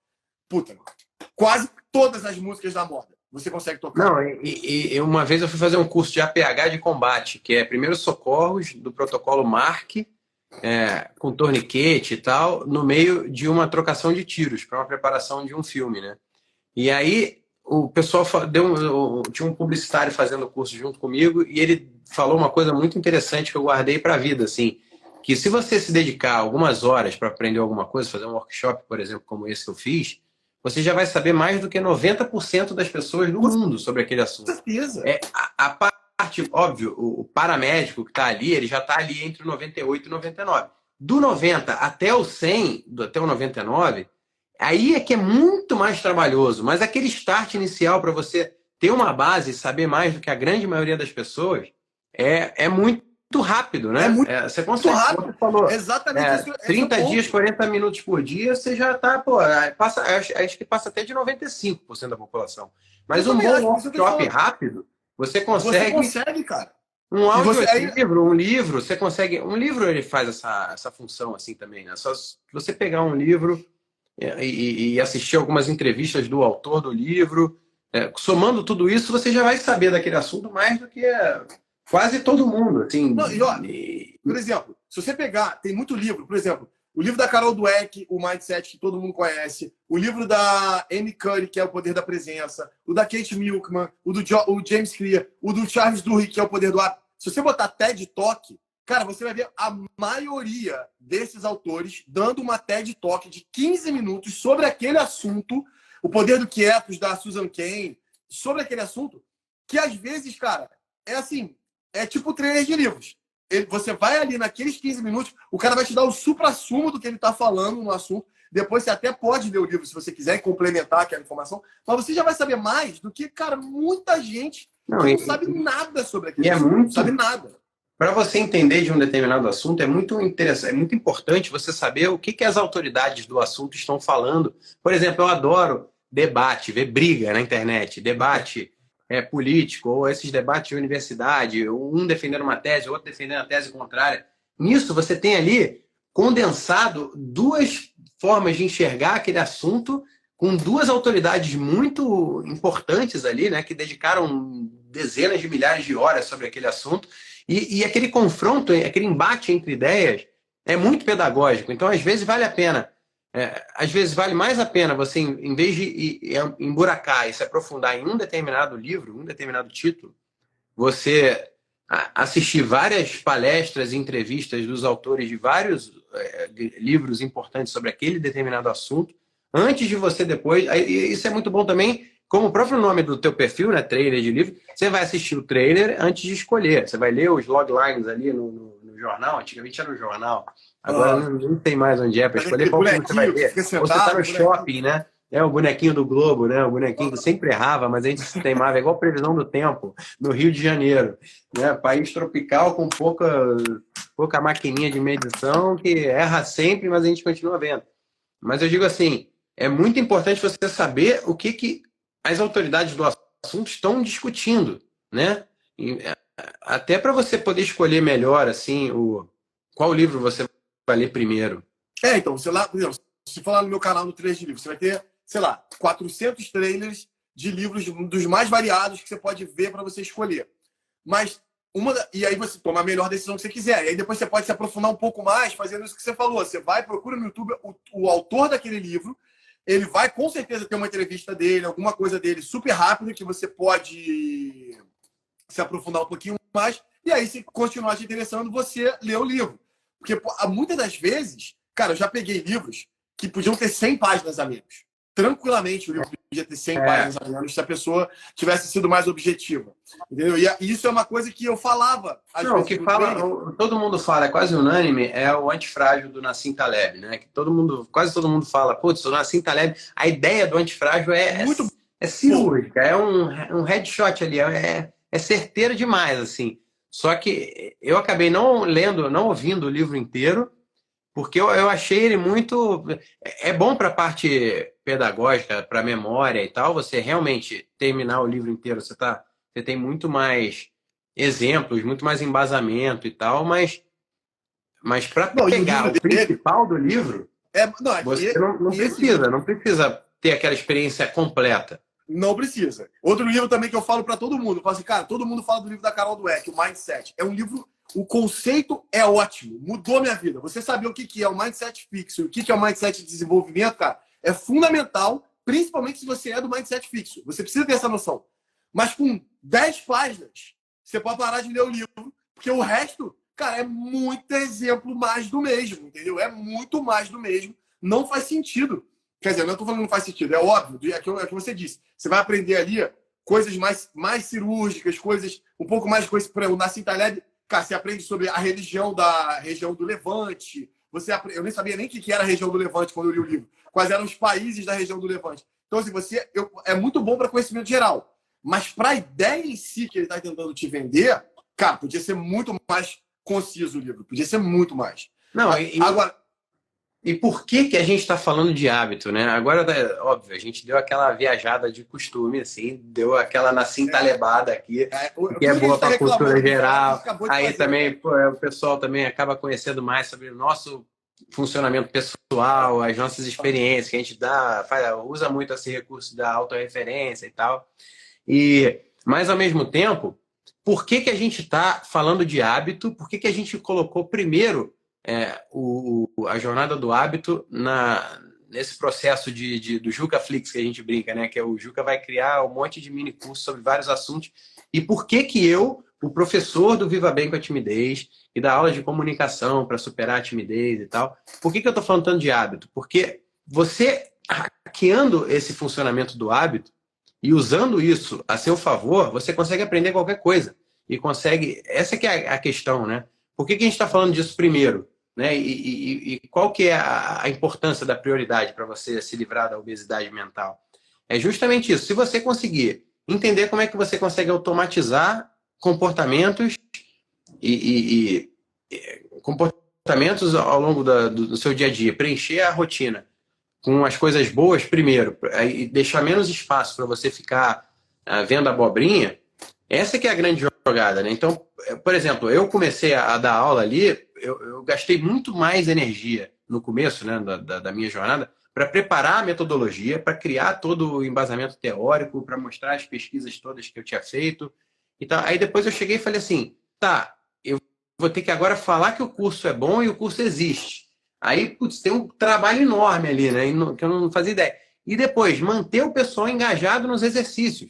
quase todas as músicas da moda. Você consegue tocar. Não, e uma vez eu fui fazer um curso de APH de combate, que é primeiros socorros do protocolo MARC, com torniquete e tal, no meio de uma trocação de tiros, para uma preparação de um filme, né? E aí o pessoal tinha um publicitário fazendo o curso junto comigo e ele falou uma coisa muito interessante que eu guardei para a vida, assim, que se você se dedicar algumas horas para aprender alguma coisa, fazer um workshop, por exemplo, como esse que eu fiz, você já vai saber mais do que 90% das pessoas do mundo sobre aquele assunto. Com certeza. A parte, óbvio, o paramédico que está ali, ele já está ali entre o 98 e 99. Do 90 até o 100, até o 99, aí é que é muito mais trabalhoso. Mas aquele start inicial para você ter uma base e saber mais do que a grande maioria das pessoas é muito rápido, né? Você consegue, rápido. Você falou, exatamente isso. 30 dias, 40 minutos por dia, você já está, acho que passa até de 95% da população. Mas um bom workshop rápido, você consegue... Você consegue, cara. Um audiolivro, um livro, você consegue... Um livro, ele faz essa função assim também, né? Só você pegar um livro e assistir algumas entrevistas do autor do livro, somando tudo isso, você já vai saber daquele assunto mais do que quase todo mundo. Assim, Não, por exemplo, se você pegar, tem muito livro, por exemplo, O livro da Carol Dweck, o Mindset, que todo mundo conhece. O livro da Amy Cuddy, que é o Poder da Presença. O da Kate Milkman. O James Clear. O do Charles Duhigg, que é o Poder do Hábito. Se você botar TED Talk, cara, você vai ver a maioria desses autores dando uma TED Talk de 15 minutos sobre aquele assunto. O Poder do Quietos, da Susan Cain. Sobre aquele assunto. Que às vezes, cara, é assim, é tipo trailer de livros. Você vai ali naqueles 15 minutos, o cara vai te dar o supra-sumo do que ele está falando no assunto. Depois você até pode ler o livro se você quiser e complementar aquela informação. Mas você já vai saber mais do que, cara, muita gente que não sabe nada sobre aquilo. Não sabe nada. Para você entender de um determinado assunto, é muito interessante, é muito importante você saber o que as autoridades do assunto estão falando. Por exemplo, eu adoro debate, ver briga na internet, debate político, ou esses debates de universidade, um defendendo uma tese, o outro defendendo a tese contrária. Nisso, você tem ali condensado duas formas de enxergar aquele assunto com duas autoridades muito importantes ali, né, que dedicaram dezenas de milhares de horas sobre aquele assunto. E aquele confronto, aquele embate entre ideias é muito pedagógico. Então, às vezes, vale a pena. Às vezes vale mais a pena você, em vez de emburacar e se aprofundar em um determinado livro, um determinado título, você assistir várias palestras e entrevistas dos autores de vários livros importantes sobre aquele determinado assunto, antes de você depois... Isso é muito bom também, como o próprio nome do teu perfil, né, trailer de livro, você vai assistir o trailer antes de escolher. Você vai ler os loglines ali no jornal, antigamente era no jornal. Agora não tem mais onde é para escolher qual filme você vai ver. Você está no shopping, né? É o bonequinho do Globo, né? O bonequinho que sempre errava, mas a gente se teimava, igual previsão do tempo, no Rio de Janeiro. Né? País tropical com pouca maquininha de medição que erra sempre, mas a gente continua vendo. Mas eu digo assim, é muito importante você saber o que as autoridades do assunto estão discutindo, né? Até para você poder escolher melhor, assim, qual livro você vai ler primeiro. Então, sei lá, se falar no meu canal no Trailer de Livros, você vai ter, sei lá, 400 trailers de livros dos mais variados que você pode ver para você escolher. Mas e aí você toma a melhor decisão que você quiser. E aí depois você pode se aprofundar um pouco mais fazendo isso que você falou. Você vai, procura no YouTube o autor daquele livro, ele vai com certeza ter uma entrevista dele, alguma coisa dele super rápida que você pode se aprofundar um pouquinho mais. E aí, se continuar te interessando, você lê o livro. Porque muitas das vezes, cara, eu já peguei livros que podiam ter 100 páginas a menos. Tranquilamente o livro podia ter 100 páginas a menos se a pessoa tivesse sido mais objetiva. Entendeu? E isso é uma coisa que eu falava. Não, o que todo mundo fala, é quase unânime, é o Antifrágil do Nassim Taleb, né? Que quase todo mundo fala, putz, o Nassim Taleb, a ideia do antifrágil é cirúrgica, é um headshot ali, é certeiro demais, assim. Só que eu acabei não ouvindo o livro inteiro, porque eu achei ele muito... É bom para a parte pedagógica, para a memória e tal, você realmente terminar o livro inteiro, você tem muito mais exemplos, muito mais embasamento e tal, mas para pegar o principal do livro, você não precisa ter aquela experiência completa. Não precisa. Outro livro também que eu falo para todo mundo. Eu falo assim, cara, todo mundo fala do livro da Carol Dweck, o Mindset. É um livro... O conceito é ótimo. Mudou minha vida. Você saber o que é o Mindset fixo e o que é o Mindset de desenvolvimento, cara, é fundamental, principalmente se você é do Mindset fixo. Você precisa ter essa noção. Mas com 10 páginas, você pode parar de ler o livro, porque o resto, cara, é muito exemplo mais do mesmo, entendeu? É muito mais do mesmo. Não faz sentido. Quer dizer, eu não estou falando que não faz sentido, é óbvio, é o que você disse. Você vai aprender ali coisas mais cirúrgicas, coisas, um pouco mais de coisa. Por exemplo, o Nassim Taleb, cara, você aprende sobre a religião da região do Levante. Eu nem sabia nem o que era a região do Levante quando eu li o livro. Quais eram os países da região do Levante. Então, assim, é muito bom para conhecimento geral. Mas para a ideia em si que ele está tentando te vender, cara, podia ser muito mais conciso o livro. Podia ser muito mais. Não, agora... E por que a gente está falando de hábito, né? Agora, óbvio, a gente deu aquela viajada de costume, assim, deu aquela Nassim Talebada aqui, que é boa para a cultura geral. Aí também, o pessoal também acaba conhecendo mais sobre o nosso funcionamento pessoal, as nossas experiências, que a gente usa muito esse recurso da autorreferência e tal. Mas, ao mesmo tempo, por que a gente está falando de hábito? Por que a gente colocou primeiro a jornada do hábito nesse processo do Juca Flix que a gente brinca, né? Que o Juca vai criar um monte de mini cursos sobre vários assuntos. E por que que eu, o professor do Viva Bem com a Timidez e da aula de comunicação para superar a timidez e tal, por que que eu estou falando tanto de hábito? Porque você, hackeando esse funcionamento do hábito e usando isso a seu favor, você consegue aprender qualquer coisa. E consegue... Essa que é a questão, né? Por que que a gente está falando disso primeiro? Né? E qual que é a importância da prioridade para você se livrar da obesidade mental? É justamente isso. Se você conseguir entender como é que você consegue automatizar comportamentos comportamentos ao longo do seu dia a dia, preencher a rotina com as coisas boas primeiro, e deixar menos espaço para você ficar vendo abobrinha, essa que é a grande jogada, né? Então, por exemplo, eu comecei a dar aula ali, eu gastei muito mais energia no começo, né, da minha jornada para preparar a metodologia, para criar todo o embasamento teórico, para mostrar as pesquisas todas que eu tinha feito. Então, aí depois eu cheguei e falei assim, tá, eu vou ter que agora falar que o curso é bom e o curso existe. Aí, putz, tem um trabalho enorme ali, né, que eu não fazia ideia. E depois, manter o pessoal engajado nos exercícios.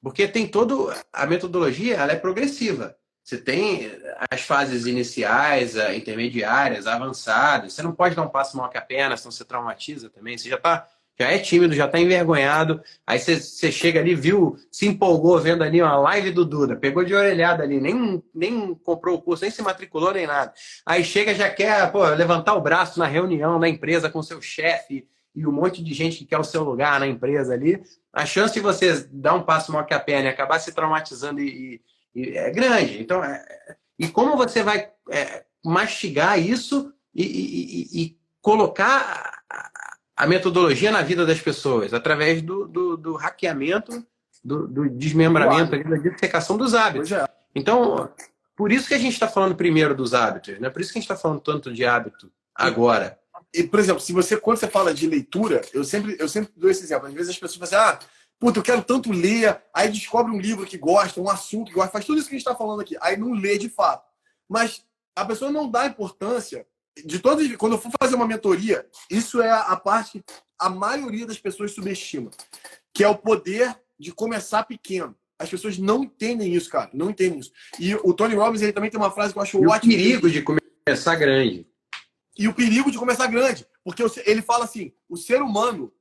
Porque tem toda a metodologia, ela é progressiva. Você tem as fases iniciais, intermediárias, avançadas. Você não pode dar um passo maior que a perna, senão você traumatiza também. Você já é tímido, já está envergonhado. Aí você chega ali, viu, se empolgou vendo ali uma live do Duda, pegou de orelhada ali, nem comprou o curso, nem se matriculou, nem nada. Aí chega, já quer levantar o braço na reunião da empresa com seu chefe e um monte de gente que quer o seu lugar na empresa ali. A chance de você dar um passo maior que a perna e acabar se traumatizando é grande. Então, e como você vai mastigar isso e colocar a metodologia na vida das pessoas? Através do hackeamento, do desmembramento, da dissecação dos hábitos. Então, por isso que a gente está falando primeiro dos hábitos, né? Por isso que a gente está falando tanto de hábito agora. E, por exemplo, quando você fala de leitura, eu sempre dou esse exemplo. Às vezes as pessoas falam assim, puta, eu quero tanto ler, aí descobre um livro que gosta, um assunto que gosta, faz tudo isso que a gente está falando aqui, aí não lê de fato. Mas a pessoa não dá importância de todas. Quando eu for fazer uma mentoria, isso é a parte que a maioria das pessoas subestima, que é o poder de começar pequeno. As pessoas não entendem isso, cara. Não entendem isso. E o Tony Robbins, ele também tem uma frase que eu acho ótima. O perigo de começar grande. E o perigo de começar grande. Porque ele fala assim, o ser humano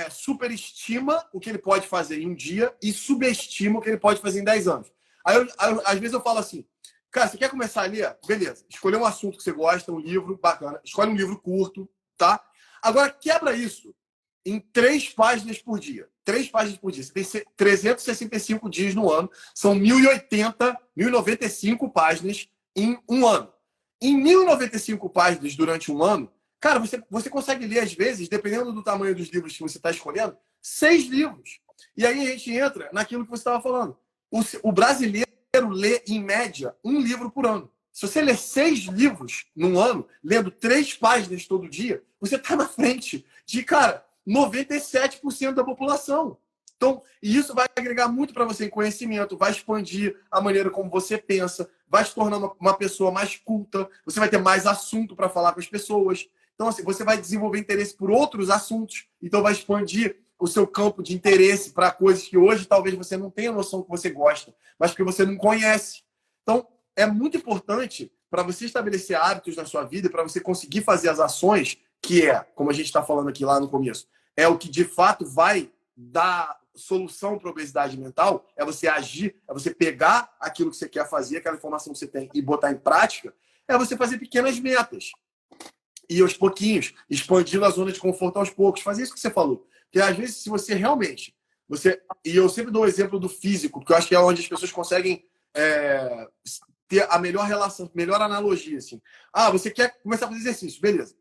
superestima o que ele pode fazer em um dia e subestima o que ele pode fazer em 10 anos. Aí, às vezes eu falo assim, cara, você quer começar a ler? Beleza. Escolher um assunto que você gosta, um livro bacana. Escolhe um livro curto, tá? Agora, quebra isso em 3 páginas por dia. 3 páginas por dia. Você tem 365 dias no ano. São 1080, 1095 páginas em um ano. Em 1095 páginas durante um ano, cara, você consegue ler, às vezes, dependendo do tamanho dos livros que você está escolhendo, 6 livros. E aí a gente entra naquilo que você estava falando. O brasileiro lê, em média, 1 livro por ano. Se você ler 6 livros num ano, lendo 3 páginas todo dia, você está na frente de, cara, 97% da população. Então, e isso vai agregar muito para você em conhecimento, vai expandir a maneira como você pensa, vai se tornar uma pessoa mais culta, você vai ter mais assunto para falar com as pessoas. Então, assim, você vai desenvolver interesse por outros assuntos, então vai expandir o seu campo de interesse para coisas que hoje talvez você não tenha noção que você gosta, mas que você não conhece. Então, é muito importante para você estabelecer hábitos na sua vida, para você conseguir fazer as ações, que como a gente está falando aqui lá no começo, é o que de fato vai dar solução para a obesidade mental, é você agir, é você pegar aquilo que você quer fazer, aquela informação que você tem e botar em prática, é você fazer pequenas metas. E aos pouquinhos, expandindo a zona de conforto aos poucos. Fazer isso que você falou. Porque às vezes, se você realmente... E eu sempre dou o exemplo do físico, porque eu acho que é onde as pessoas conseguem ter a melhor relação, melhor analogia. Assim. Você quer começar a fazer exercício, beleza.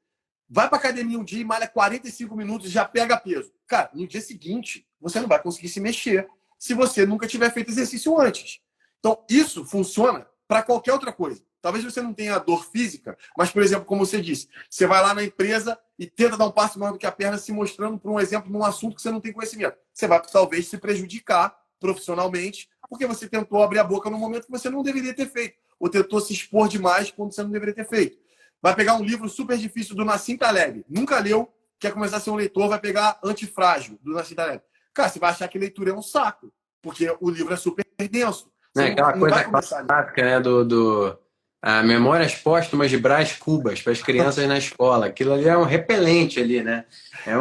Vai para academia um dia e malha 45 minutos e já pega peso. Cara, no dia seguinte, você não vai conseguir se mexer se você nunca tiver feito exercício antes. Então, isso funciona para qualquer outra coisa. Talvez você não tenha dor física, mas, por exemplo, como você disse, você vai lá na empresa e tenta dar um passo maior do que a perna, se mostrando, por um exemplo, num assunto que você não tem conhecimento. Você vai, talvez, se prejudicar profissionalmente, porque você tentou abrir a boca no momento que você não deveria ter feito, ou tentou se expor demais quando você não deveria ter feito. Vai pegar um livro super difícil do Nassim Taleb. Nunca leu, quer começar a ser um leitor, vai pegar Antifrágil, do Nassim Taleb. Cara, você vai achar que leitura é um saco, porque o livro é super denso. Você Aquela não coisa vai começar a ler. clássica, né, Memórias Póstumas de Brás Cubas para as crianças na escola. Aquilo ali é um repelente ali, né?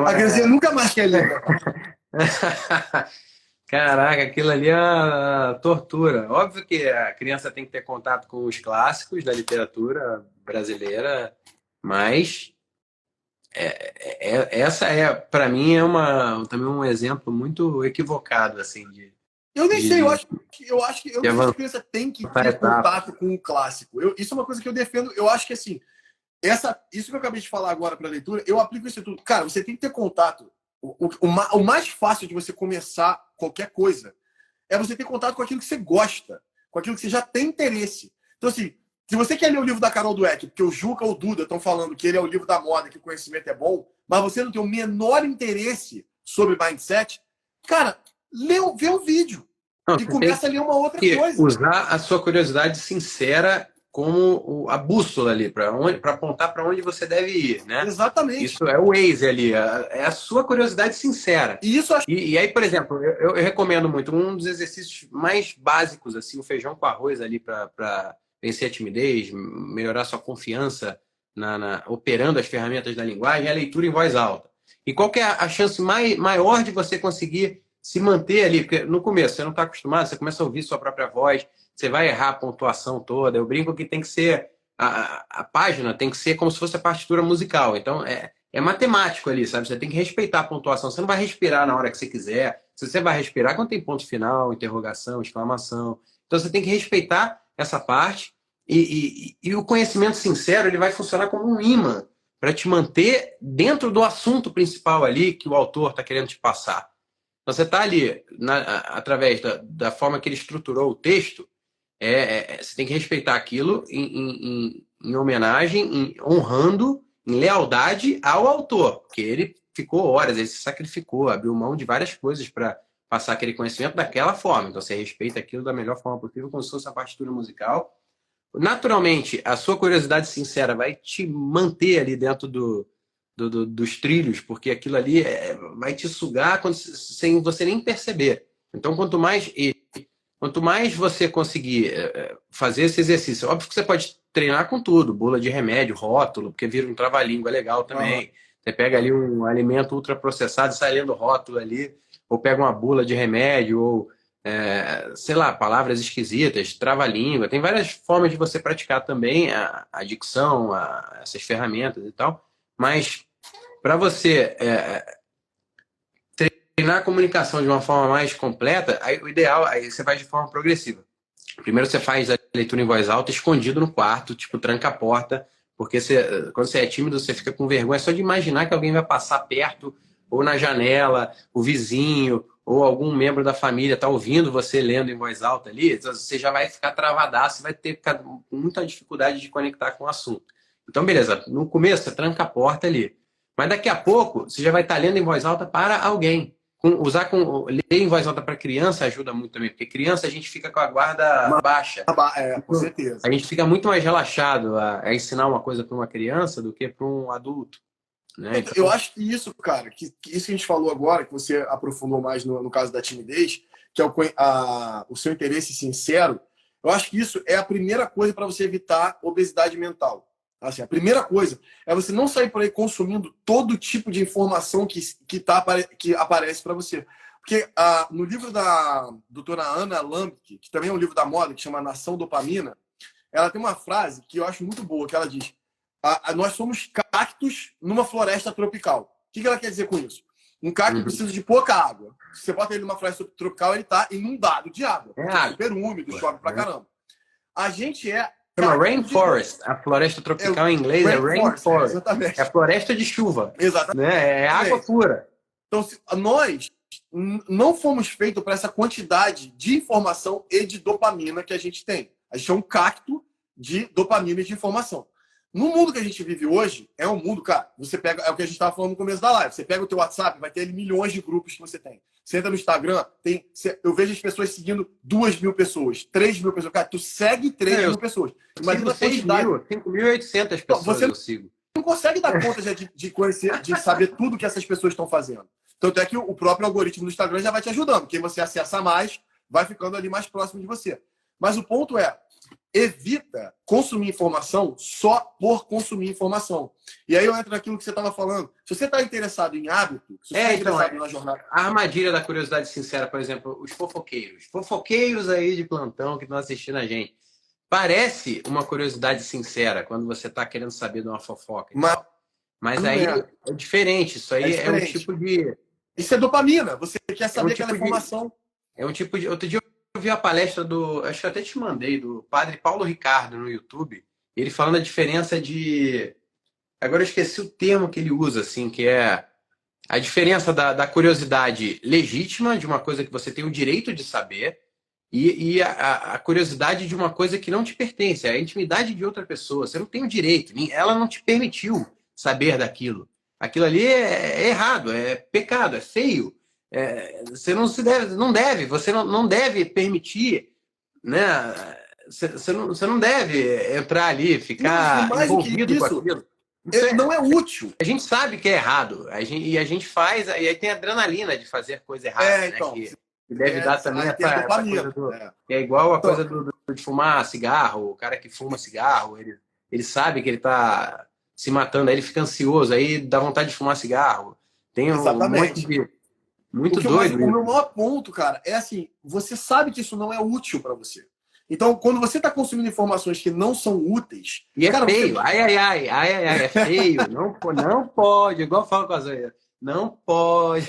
A criança nunca mais quer ler. Caraca, aquilo ali é uma tortura. Óbvio que a criança tem que ter contato com os clássicos da literatura brasileira, mas essa para mim, também um exemplo muito equivocado, assim, eu nem sei, eu acho que eu não sei se a criança tem que ter contato com o clássico. Isso é uma coisa que eu defendo. Eu acho que, assim, isso que eu acabei de falar agora para a leitura, eu aplico isso tudo. Cara, você tem que ter contato. O mais fácil de você começar qualquer coisa é você ter contato com aquilo que você gosta, com aquilo que você já tem interesse. Então, assim, se você quer ler o livro da Carol Dweck, porque o Juca ou o Duda estão falando que ele é o livro da moda, que o conhecimento é bom, mas você não tem o menor interesse sobre mindset, cara, vê o vídeo e começa a ler uma outra coisa. Usar a sua curiosidade sincera como a bússola ali, para apontar para onde você deve ir, né? Exatamente. Isso é o Waze ali, é a sua curiosidade sincera. E aí, por exemplo, eu recomendo muito um dos exercícios mais básicos, assim, o feijão com arroz ali para vencer a timidez, melhorar sua confiança operando as ferramentas da linguagem, é a leitura em voz alta. E qual que é a chance maior de você conseguir se manter ali? Porque no começo você não está acostumado, você começa a ouvir sua própria voz, você vai errar a pontuação toda. Eu brinco que tem que ser a página tem que ser como se fosse a partitura musical. Então é matemático ali, sabe? Você tem que respeitar a pontuação. Você não vai respirar na hora que você quiser. Se você vai respirar quando tem ponto final, interrogação, exclamação. Então você tem que respeitar essa parte e o conhecimento sincero ele vai funcionar como um imã para te manter dentro do assunto principal ali que o autor está querendo te passar. Então, você está ali, através da forma que ele estruturou o texto, você tem que respeitar aquilo em homenagem, honrando, em lealdade ao autor, porque ele ficou horas, ele se sacrificou, abriu mão de várias coisas para passar aquele conhecimento daquela forma. Então, você respeita aquilo da melhor forma possível, como se fosse a partitura musical. Naturalmente, a sua curiosidade sincera vai te manter ali dentro dos trilhos, porque aquilo ali vai te sugar sem você nem perceber. Então, quanto mais você conseguir fazer esse exercício, óbvio que você pode treinar com tudo, bula de remédio, rótulo, porque vira um trava-língua legal também. Você pega ali um alimento ultraprocessado e sai lendo rótulo ali, ou pega uma bula de remédio, ou sei lá, palavras esquisitas, trava-língua. Tem várias formas de você praticar também a dicção, essas ferramentas e tal. Mas para você treinar a comunicação de uma forma mais completa, o ideal aí você faz de forma progressiva. Primeiro você faz a leitura em voz alta, escondido no quarto, tipo, tranca a porta, porque quando você é tímido, você fica com vergonha só de imaginar que alguém vai passar perto, ou na janela, o vizinho, ou algum membro da família está ouvindo você lendo em voz alta ali, então você já vai ficar travadaço, vai ter muita dificuldade de conectar com o assunto. Então, beleza, no começo você tranca a porta ali, mas daqui a pouco você já vai estar lendo em voz alta para alguém. Ler em voz alta para criança ajuda muito também, porque criança a gente fica com a guarda baixa. Com certeza. A gente fica muito mais relaxado a ensinar uma coisa para uma criança do que para um adulto. Né? Então, eu acho que isso, cara, que isso que a gente falou agora, que você aprofundou mais no caso da timidez, que é o seu interesse sincero, eu acho que isso é a primeira coisa para você evitar obesidade mental. Assim, a primeira coisa é você não sair por aí consumindo todo tipo de informação que aparece para você. Porque no livro da doutora Anna Lambke, que também é um livro da moda, que chama Nação Dopamina, ela tem uma frase que eu acho muito boa, que ela diz: nós somos cactos numa floresta tropical. O que ela quer dizer com isso? Um cacto precisa de pouca água. Se você bota ele numa floresta tropical, ele está inundado de água. É super úmido, chove pra caramba. A gente chama rainforest. A floresta tropical em inglês é rainforest. Exatamente. É a floresta de chuva. Exatamente. Né? É água pura. Então, nós não fomos feitos para essa quantidade de informação e de dopamina que a gente tem. A gente é um cacto de dopamina e de informação. No mundo que a gente vive hoje, é um mundo, cara, você pega, é o que a gente estava falando no começo da live, você pega o teu WhatsApp, vai ter ali milhões de grupos que você tem. Você entra no Instagram, eu vejo as pessoas seguindo 2.000 pessoas, 3.000 pessoas. Cara, tu segue 3.000 pessoas. Imagina a quantidade. 5.800 pessoas eu sigo. Não consegue dar conta de conhecer, de saber tudo que essas pessoas estão fazendo. Tanto é que o próprio algoritmo do Instagram já vai te ajudando. Quem você acessa mais, vai ficando ali mais próximo de você. Mas o ponto é, evita consumir informação só por consumir informação. E aí eu entro naquilo que você estava falando. Se você está interessado em hábito, se você está interessado na jornada... A armadilha da curiosidade sincera, por exemplo, os fofoqueiros. Fofoqueiros aí de plantão que estão assistindo a gente. Parece uma curiosidade sincera quando você está querendo saber de uma fofoca. Mas aí é diferente. Isso aí é um tipo de... Isso é dopamina. Você quer saber aquela informação. É um tipo de... Outro dia eu vi a palestra do... Acho que eu até te mandei, do padre Paulo Ricardo no YouTube. Ele falando a diferença de... Agora eu esqueci o termo que ele usa, assim, que é a diferença da curiosidade legítima, de uma coisa que você tem o direito de saber, e a curiosidade de uma coisa que não te pertence, a intimidade de outra pessoa. Você não tem o direito, ela não te permitiu saber daquilo. Aquilo ali é errado, é pecado, é feio. Você não deve permitir, né? Você não deve entrar ali, ficar envolvido com aquilo. Não é útil. A gente sabe que é errado, e a gente faz, e aí tem a adrenalina de fazer coisa errada, então, né? Que deve dar também essa coisa que é igual a coisa de fumar cigarro. O cara que fuma cigarro, ele sabe que ele está se matando, aí ele fica ansioso, aí dá vontade de fumar cigarro. Tem um monte de... Muito doido. O meu maior ponto, cara, é assim, você sabe que isso não é útil para você. Então, quando você está consumindo informações que não são úteis... E é feio. Você... Ai, é feio. Não pode. Igual eu falo com a Zoeira. Não pode.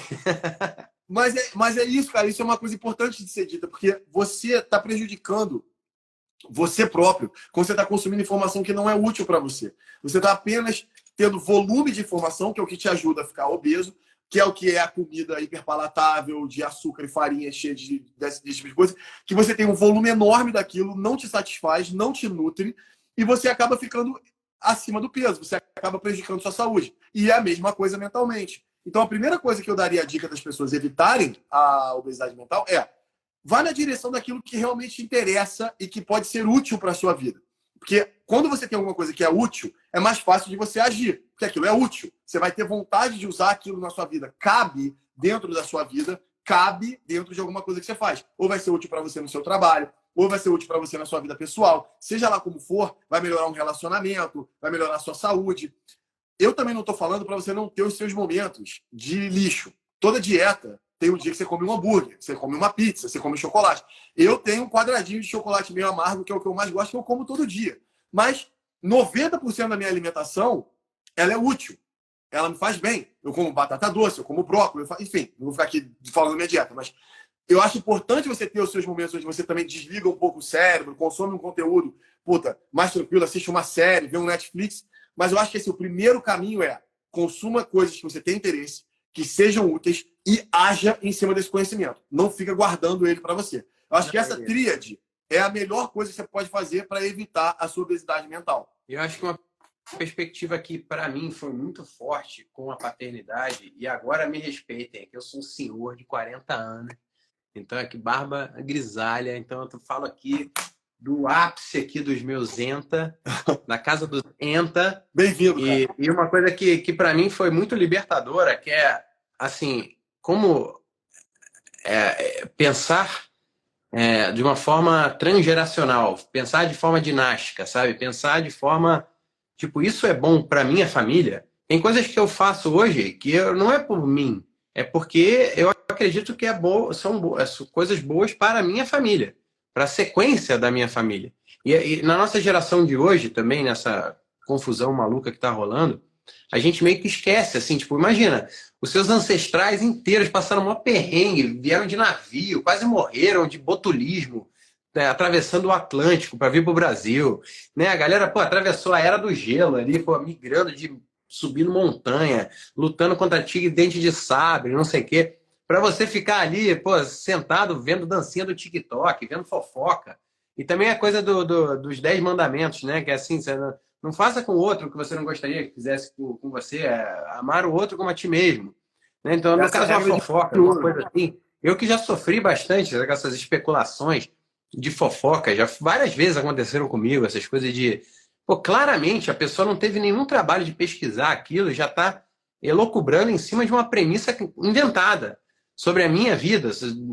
Mas é isso, cara. Isso é uma coisa importante de ser dita, porque você está prejudicando você próprio quando você está consumindo informação que não é útil para você. Você está apenas tendo volume de informação, que é o que te ajuda a ficar obeso, que é o que é a comida hiperpalatável, de açúcar e farinha cheia desse tipo de coisa, que você tem um volume enorme daquilo, não te satisfaz, não te nutre, e você acaba ficando acima do peso, você acaba prejudicando sua saúde. E é a mesma coisa mentalmente. Então, a primeira coisa que eu daria a dica das pessoas evitarem a obesidade mental é: vá na direção daquilo que realmente te interessa e que pode ser útil para a sua vida. Porque quando você tem alguma coisa que é útil, é mais fácil de você agir, porque aquilo é útil. Você vai ter vontade de usar aquilo na sua vida. Cabe dentro da sua vida, cabe dentro de alguma coisa que você faz. Ou vai ser útil para você no seu trabalho, ou vai ser útil para você na sua vida pessoal. Seja lá como for, vai melhorar um relacionamento, vai melhorar a sua saúde. Eu também não estou falando para você não ter os seus momentos de lixo. Toda dieta tem um dia que você come um hambúrguer, você come uma pizza, você come chocolate. Eu tenho um quadradinho de chocolate meio amargo, que é o que eu mais gosto, que eu como todo dia. Mas 90% da minha alimentação, ela é útil. Ela me faz bem. Eu como batata doce, eu como brócolis, enfim, não vou ficar aqui falando minha dieta, mas eu acho importante você ter os seus momentos onde você também desliga um pouco o cérebro, consome um conteúdo, mais tranquilo, assiste uma série, vê um Netflix. Mas eu acho que o primeiro caminho é: consuma coisas que você tem interesse, que sejam úteis, e haja em cima desse conhecimento. Não fica guardando ele para você. Eu acho que essa tríade é a melhor coisa que você pode fazer para evitar a sua obesidade mental. Eu acho que uma perspectiva que, para mim, foi muito forte com a paternidade, e agora me respeitem, que eu sou um senhor de 40 anos, então aqui barba grisalha, então eu falo aqui do ápice aqui dos meus Enta, da casa dos Enta. Bem-vindo, cara. E uma coisa que para mim foi muito libertadora, que é, assim, como pensar de uma forma transgeracional, pensar de forma dinástica, sabe? Pensar de forma, tipo, isso é bom para minha família. Tem coisas que eu faço hoje que não é por mim, é porque eu acredito que são coisas boas para a minha família, para a sequência da minha família. E na nossa geração de hoje também, nessa confusão maluca que está rolando, a gente meio que esquece, assim, tipo, imagina, os seus ancestrais inteiros passaram um perrengue, vieram de navio, quase morreram de botulismo, né, atravessando o Atlântico para vir para o Brasil, né? A galera, atravessou a era do gelo ali, migrando, subindo montanha, lutando contra tigre dente de sabre, não sei o quê, para você ficar ali, sentado vendo dancinha do TikTok, vendo fofoca. E também a coisa dos 10 mandamentos, né? Que é assim, você Não faça com o outro o que você não gostaria que fizesse com você. Amar o outro como a ti mesmo. Né? Então, no caso, uma fofoca, uma coisa assim, eu que já sofri bastante com essas especulações de fofoca, já várias vezes aconteceram comigo, essas coisas de... Pô, claramente, a pessoa não teve nenhum trabalho de pesquisar aquilo, já está elocubrando em cima de uma premissa inventada sobre a minha vida,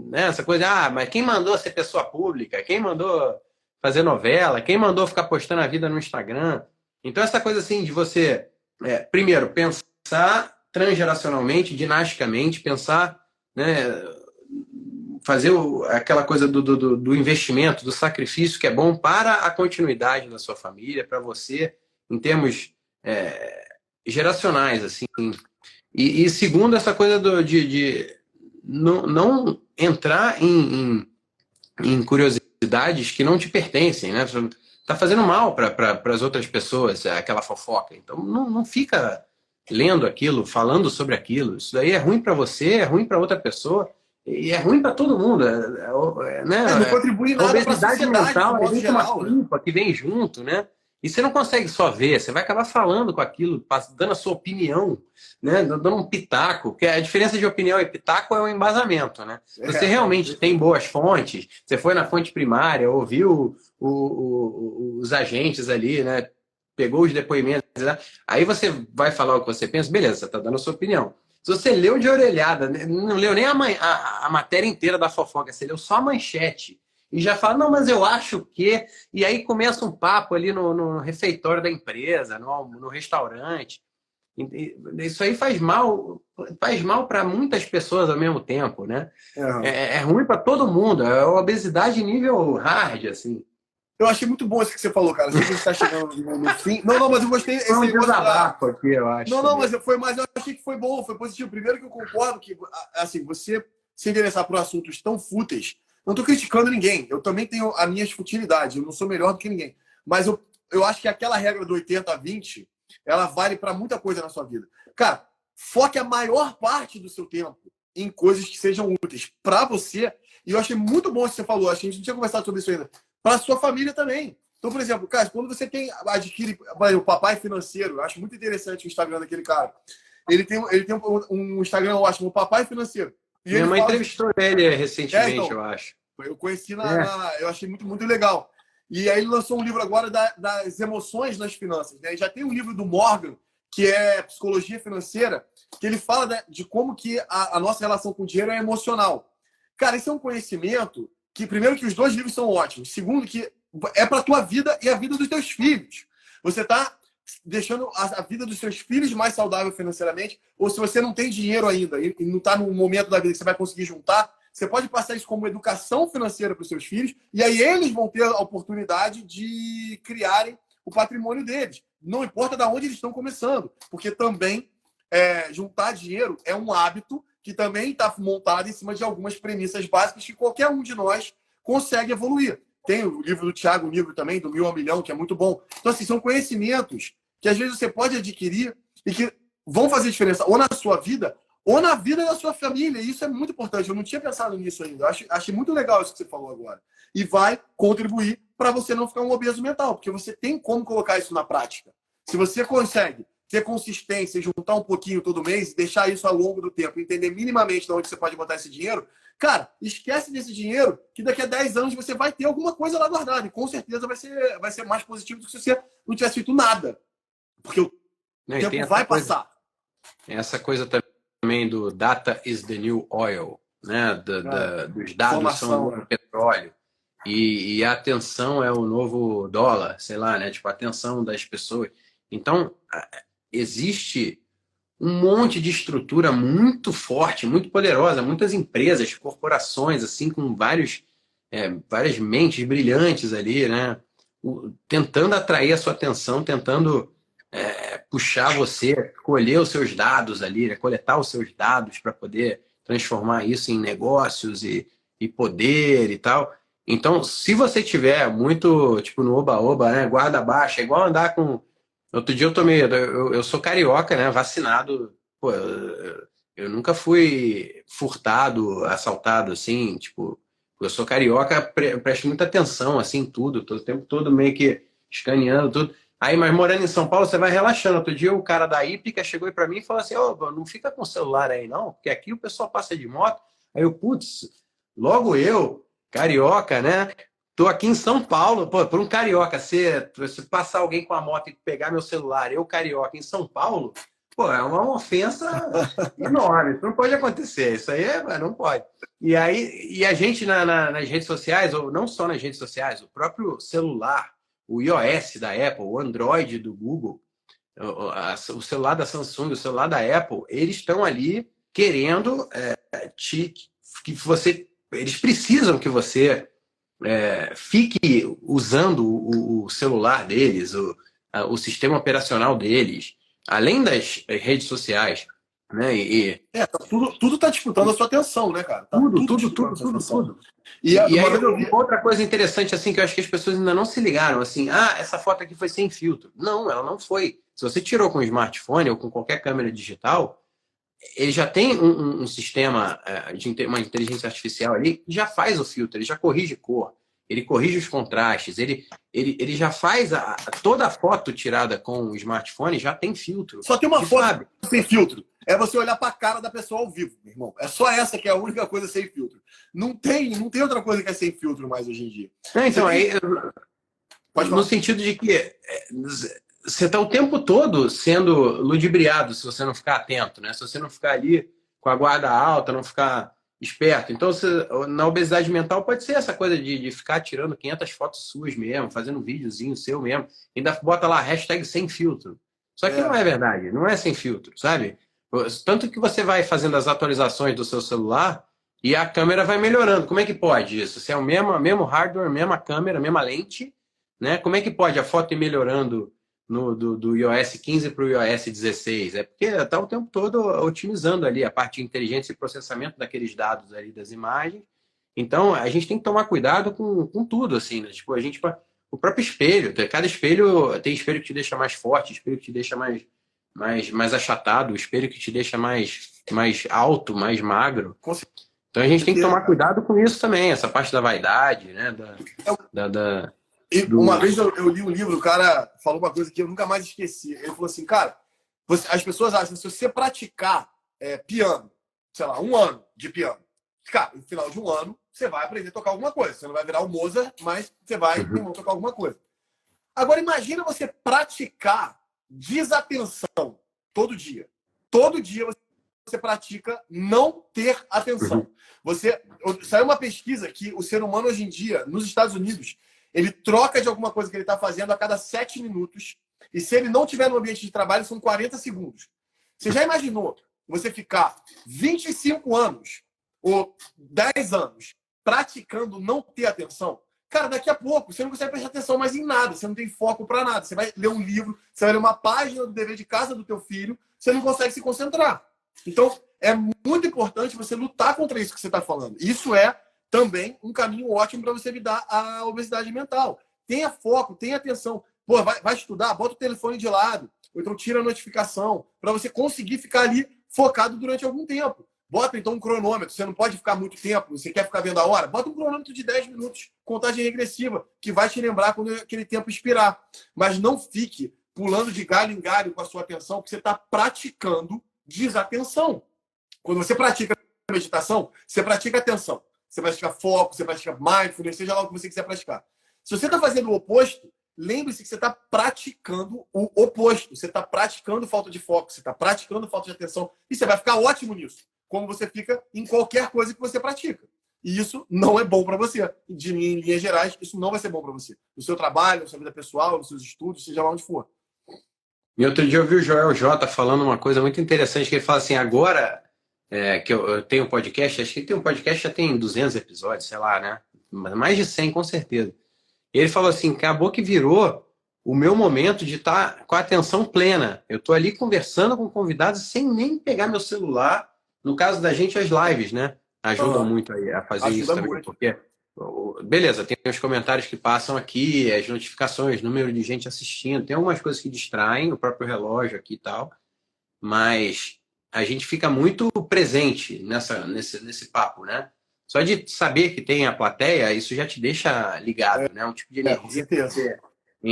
né? Essa coisa, mas quem mandou ser pessoa pública? Quem mandou fazer novela? Quem mandou ficar postando a vida no Instagram? Então, essa coisa assim de você, primeiro, pensar transgeracionalmente, dinasticamente, pensar, né, fazer aquela coisa do investimento, do sacrifício que é bom para a continuidade da sua família, para você, em termos geracionais, assim. E segundo, essa coisa de não entrar em curiosidades que não te pertencem, né? Tá fazendo mal para as outras pessoas, aquela fofoca. Então, não fica lendo aquilo, falando sobre aquilo. Isso daí é ruim para você, é ruim para outra pessoa e é ruim para todo mundo. Né? Não contribui nada para a obesidade sociedade, mental é muito uma geral, culpa que vem junto, né? E você não consegue só ver, você vai acabar falando com aquilo, dando a sua opinião, né? Dando um pitaco, porque a diferença de opinião e pitaco é o embasamento, né? Se você realmente tem boas fontes, você foi na fonte primária, ouviu os agentes ali, né? Pegou os depoimentos, né? Aí você vai falar o que você pensa, beleza, você está dando a sua opinião. Se você leu de orelhada, não leu nem a matéria inteira da fofoca, você leu só a manchete, e já fala, não, mas eu acho que... E aí começa um papo ali no refeitório da empresa, no restaurante. Isso aí faz mal para muitas pessoas ao mesmo tempo, né? É ruim para todo mundo, é obesidade nível hard, assim. Eu achei muito bom isso que você falou, cara. Sei que a gente tá chegando no fim. Não, mas eu gostei. Foi um desabafo aqui, eu acho. Não, mas eu achei que foi bom, foi positivo. Primeiro que eu concordo que, assim, você se interessar por assuntos tão fúteis, não tô criticando ninguém. Eu também tenho as minhas futilidades, eu não sou melhor do que ninguém. Mas eu acho que aquela regra do 80-20, ela vale para muita coisa na sua vida. Cara, foque a maior parte do seu tempo em coisas que sejam úteis para você. E eu achei muito bom isso que você falou. Acho que a gente não tinha conversado sobre isso ainda. Para a sua família também. Então, por exemplo, cara, quando você adquire o papai financeiro, eu acho muito interessante o Instagram daquele cara. Ele tem um Instagram, eu acho, o papai financeiro. E minha mãe entrevistou ele recentemente, então, eu acho. Eu conheci eu achei muito, muito legal. E aí ele lançou um livro agora das emoções nas finanças. Né? Já tem um livro do Morgan, que é Psicologia Financeira, que ele fala de como que a nossa relação com o dinheiro é emocional. Cara, esse é um conhecimento que, primeiro, que os dois livros são ótimos. Segundo, que é para a tua vida e a vida dos teus filhos. Você está deixando a vida dos seus filhos mais saudável financeiramente, ou se você não tem dinheiro ainda e não está no momento da vida que você vai conseguir juntar, você pode passar isso como educação financeira para os seus filhos, e aí eles vão ter a oportunidade de criarem o patrimônio deles. Não importa de onde eles estão começando, porque também juntar dinheiro é um hábito que também está montado em cima de algumas premissas básicas que qualquer um de nós consegue evoluir. Tem o livro do Thiago Nigro também, do 1000 ao Milhão, que é muito bom. Então, assim, são conhecimentos que às vezes você pode adquirir e que vão fazer diferença ou na sua vida ou na vida da sua família. E isso é muito importante. Eu não tinha pensado nisso ainda. Achei muito legal isso que você falou agora. E vai contribuir para você não ficar um obeso mental, porque você tem como colocar isso na prática. Se você consegue ter consistência e juntar um pouquinho todo mês, deixar isso ao longo do tempo, entender minimamente de onde você pode botar esse dinheiro, cara, esquece desse dinheiro que daqui a 10 anos você vai ter alguma coisa lá guardada. E com certeza vai ser mais positivo do que se você não tivesse feito nada. Porque o tempo vai passar. Essa coisa também do data is the new oil, né? Dos dados são o petróleo. E a atenção é o novo dólar, sei lá, né? Tipo, a atenção das pessoas. Então, existe um monte de estrutura muito forte, muito poderosa, muitas empresas, corporações, assim, com várias mentes brilhantes ali, né? Tentando atrair a sua atenção, tentando puxar você, colher os seus dados ali, né? Coletar os seus dados para poder transformar isso em negócios e poder e tal. Então, se você tiver muito, tipo, no oba-oba, né? Guarda baixa, é igual andar com... Outro dia eu sou carioca, né? Vacinado. Pô, eu nunca fui furtado, assaltado, assim, tipo, eu sou carioca, presto muita atenção, assim, tudo, todo o tempo todo meio que escaneando tudo. Aí, mas morando em São Paulo, você vai relaxando. Outro dia, o cara da Hípica chegou aí pra mim e falou assim: Ô, não fica com o celular aí, não, porque aqui o pessoal passa de moto. Aí eu, putz, logo eu, carioca, né? Tô aqui em São Paulo, pô, por um carioca, se passar alguém com a moto e pegar meu celular, eu, carioca, em São Paulo, pô, é uma ofensa enorme. Isso não pode acontecer, isso aí não pode. E aí, e a gente nas redes sociais, ou não só nas redes sociais, o próprio celular, o iOS da Apple, o Android do Google, o celular da Samsung, o celular da Apple, eles estão ali querendo que você. Eles precisam que você fique usando o celular deles, o sistema operacional deles, além das redes sociais. Né? Tudo está disputando a sua atenção, né, cara? Tá tudo. E aí, outra coisa interessante, assim, que eu acho que as pessoas ainda não se ligaram, assim, essa foto aqui foi sem filtro. Não, ela não foi. Se você tirou com um smartphone ou com qualquer câmera digital, ele já tem um sistema de uma inteligência artificial ali que já faz o filtro, ele já corrige cor, ele corrige os contrastes, ele já faz toda a foto tirada com o smartphone já tem filtro. Só tem uma foto sem filtro. É você olhar para a cara da pessoa ao vivo, meu irmão. É só essa que é a única coisa sem filtro. Não tem outra coisa que é sem filtro mais hoje em dia. Então, aí, no sentido de que você está o tempo todo sendo ludibriado se você não ficar atento, né? Se você não ficar ali com a guarda alta, não ficar esperto. Então, na obesidade mental pode ser essa coisa de ficar tirando 500 fotos suas mesmo, fazendo um videozinho seu mesmo, ainda bota lá hashtag sem filtro. Só que não é verdade, não é sem filtro, sabe? Tanto que você vai fazendo as atualizações do seu celular e a câmera vai melhorando. Como é que pode isso? Se é o mesmo hardware, mesma câmera, mesma lente, né? Como é que pode a foto ir melhorando do iOS 15 para o iOS 16? É porque está o tempo todo otimizando ali a parte de inteligência e processamento daqueles dados ali das imagens. Então, a gente tem que tomar cuidado com tudo, assim, né? Tipo, o próprio espelho, cada espelho tem espelho que te deixa mais forte, espelho que te deixa mais achatado, espelho que te deixa mais alto, mais magro. Então a gente tem que tomar cuidado com isso também, essa parte da vaidade, né? Uma vez eu li um livro, o cara falou uma coisa que eu nunca mais esqueci. Ele falou assim, cara, as pessoas acham que se você praticar piano, sei lá, 1 ano de piano, cara, no final de 1 ano, você vai aprender a tocar alguma coisa. Você não vai virar o Mozart, mas você vai tocar alguma coisa. Agora, imagina você praticar desatenção todo dia. Todo dia você pratica não ter atenção. Saiu uma pesquisa que o ser humano hoje em dia, nos Estados Unidos, ele troca de alguma coisa que ele está fazendo a cada 7 minutos. E se ele não tiver no ambiente de trabalho, são 40 segundos. Você já imaginou você ficar 25 anos ou 10 anos praticando não ter atenção? Cara, daqui a pouco você não consegue prestar atenção mais em nada, você não tem foco para nada. Você vai ler um livro, você vai ler uma página do dever de casa do teu filho, você não consegue se concentrar. Então, é muito importante você lutar contra isso que você está falando. Isso é também um caminho ótimo para você evitar a obesidade mental. Tenha foco, tenha atenção. Pô, vai estudar, bota o telefone de lado, ou então tira a notificação, para você conseguir ficar ali focado durante algum tempo. Bota, então, um cronômetro. Você não pode ficar muito tempo. Você quer ficar vendo a hora? Bota um cronômetro de 10 minutos, contagem regressiva, que vai te lembrar quando aquele tempo expirar. Mas não fique pulando de galho em galho com a sua atenção, porque você está praticando desatenção. Quando você pratica meditação, você pratica atenção. Você pratica foco, você pratica mindfulness, seja lá o que você quiser praticar. Se você está fazendo o oposto, lembre-se que você está praticando o oposto. Você está praticando falta de foco, você está praticando falta de atenção. E você vai ficar ótimo nisso, como você fica em qualquer coisa que você pratica. E isso não é bom para você. Em linhas gerais, isso não vai ser bom para você. No seu trabalho, na sua vida pessoal, nos seus estudos, seja lá onde for. E outro dia eu vi o Joel J falando uma coisa muito interessante, que ele fala assim, agora que eu tenho um podcast, acho que tem um podcast já tem 200 episódios, sei lá, né? Mais de 100, com certeza. Ele falou assim, acabou que virou o meu momento de estar com a atenção plena. Eu estou ali conversando com convidados sem nem pegar meu celular. No caso da gente, as lives, né? Ajudam muito a fazer isso também. Muito. Porque, beleza, tem os comentários que passam aqui, as notificações, número de gente assistindo. Tem algumas coisas que distraem, o próprio relógio aqui e tal. Mas a gente fica muito presente nesse papo, né? Só de saber que tem a plateia, isso já te deixa ligado, né? Um tipo de energia. Com certeza.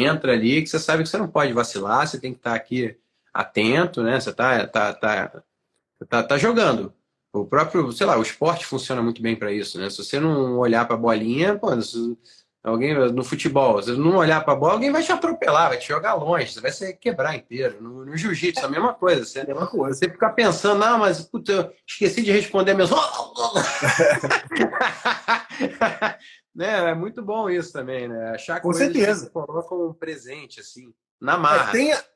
entra ali, que você sabe que você não pode vacilar, você tem que estar aqui atento, né? Você tá jogando. O próprio, sei lá, o esporte funciona muito bem para isso, né? Se você não olhar para a bolinha, pô, alguém no futebol, se você não olhar para a bola, alguém vai te atropelar, vai te jogar longe, você vai se quebrar inteiro. No jiu-jitsu, a mesma coisa. É a mesma coisa. Você ficar pensando, não, mas puta, eu esqueci de responder mesmo. Né? É muito bom isso também, né? Achar Com coisas certeza. que colocam um presente, assim, na marra.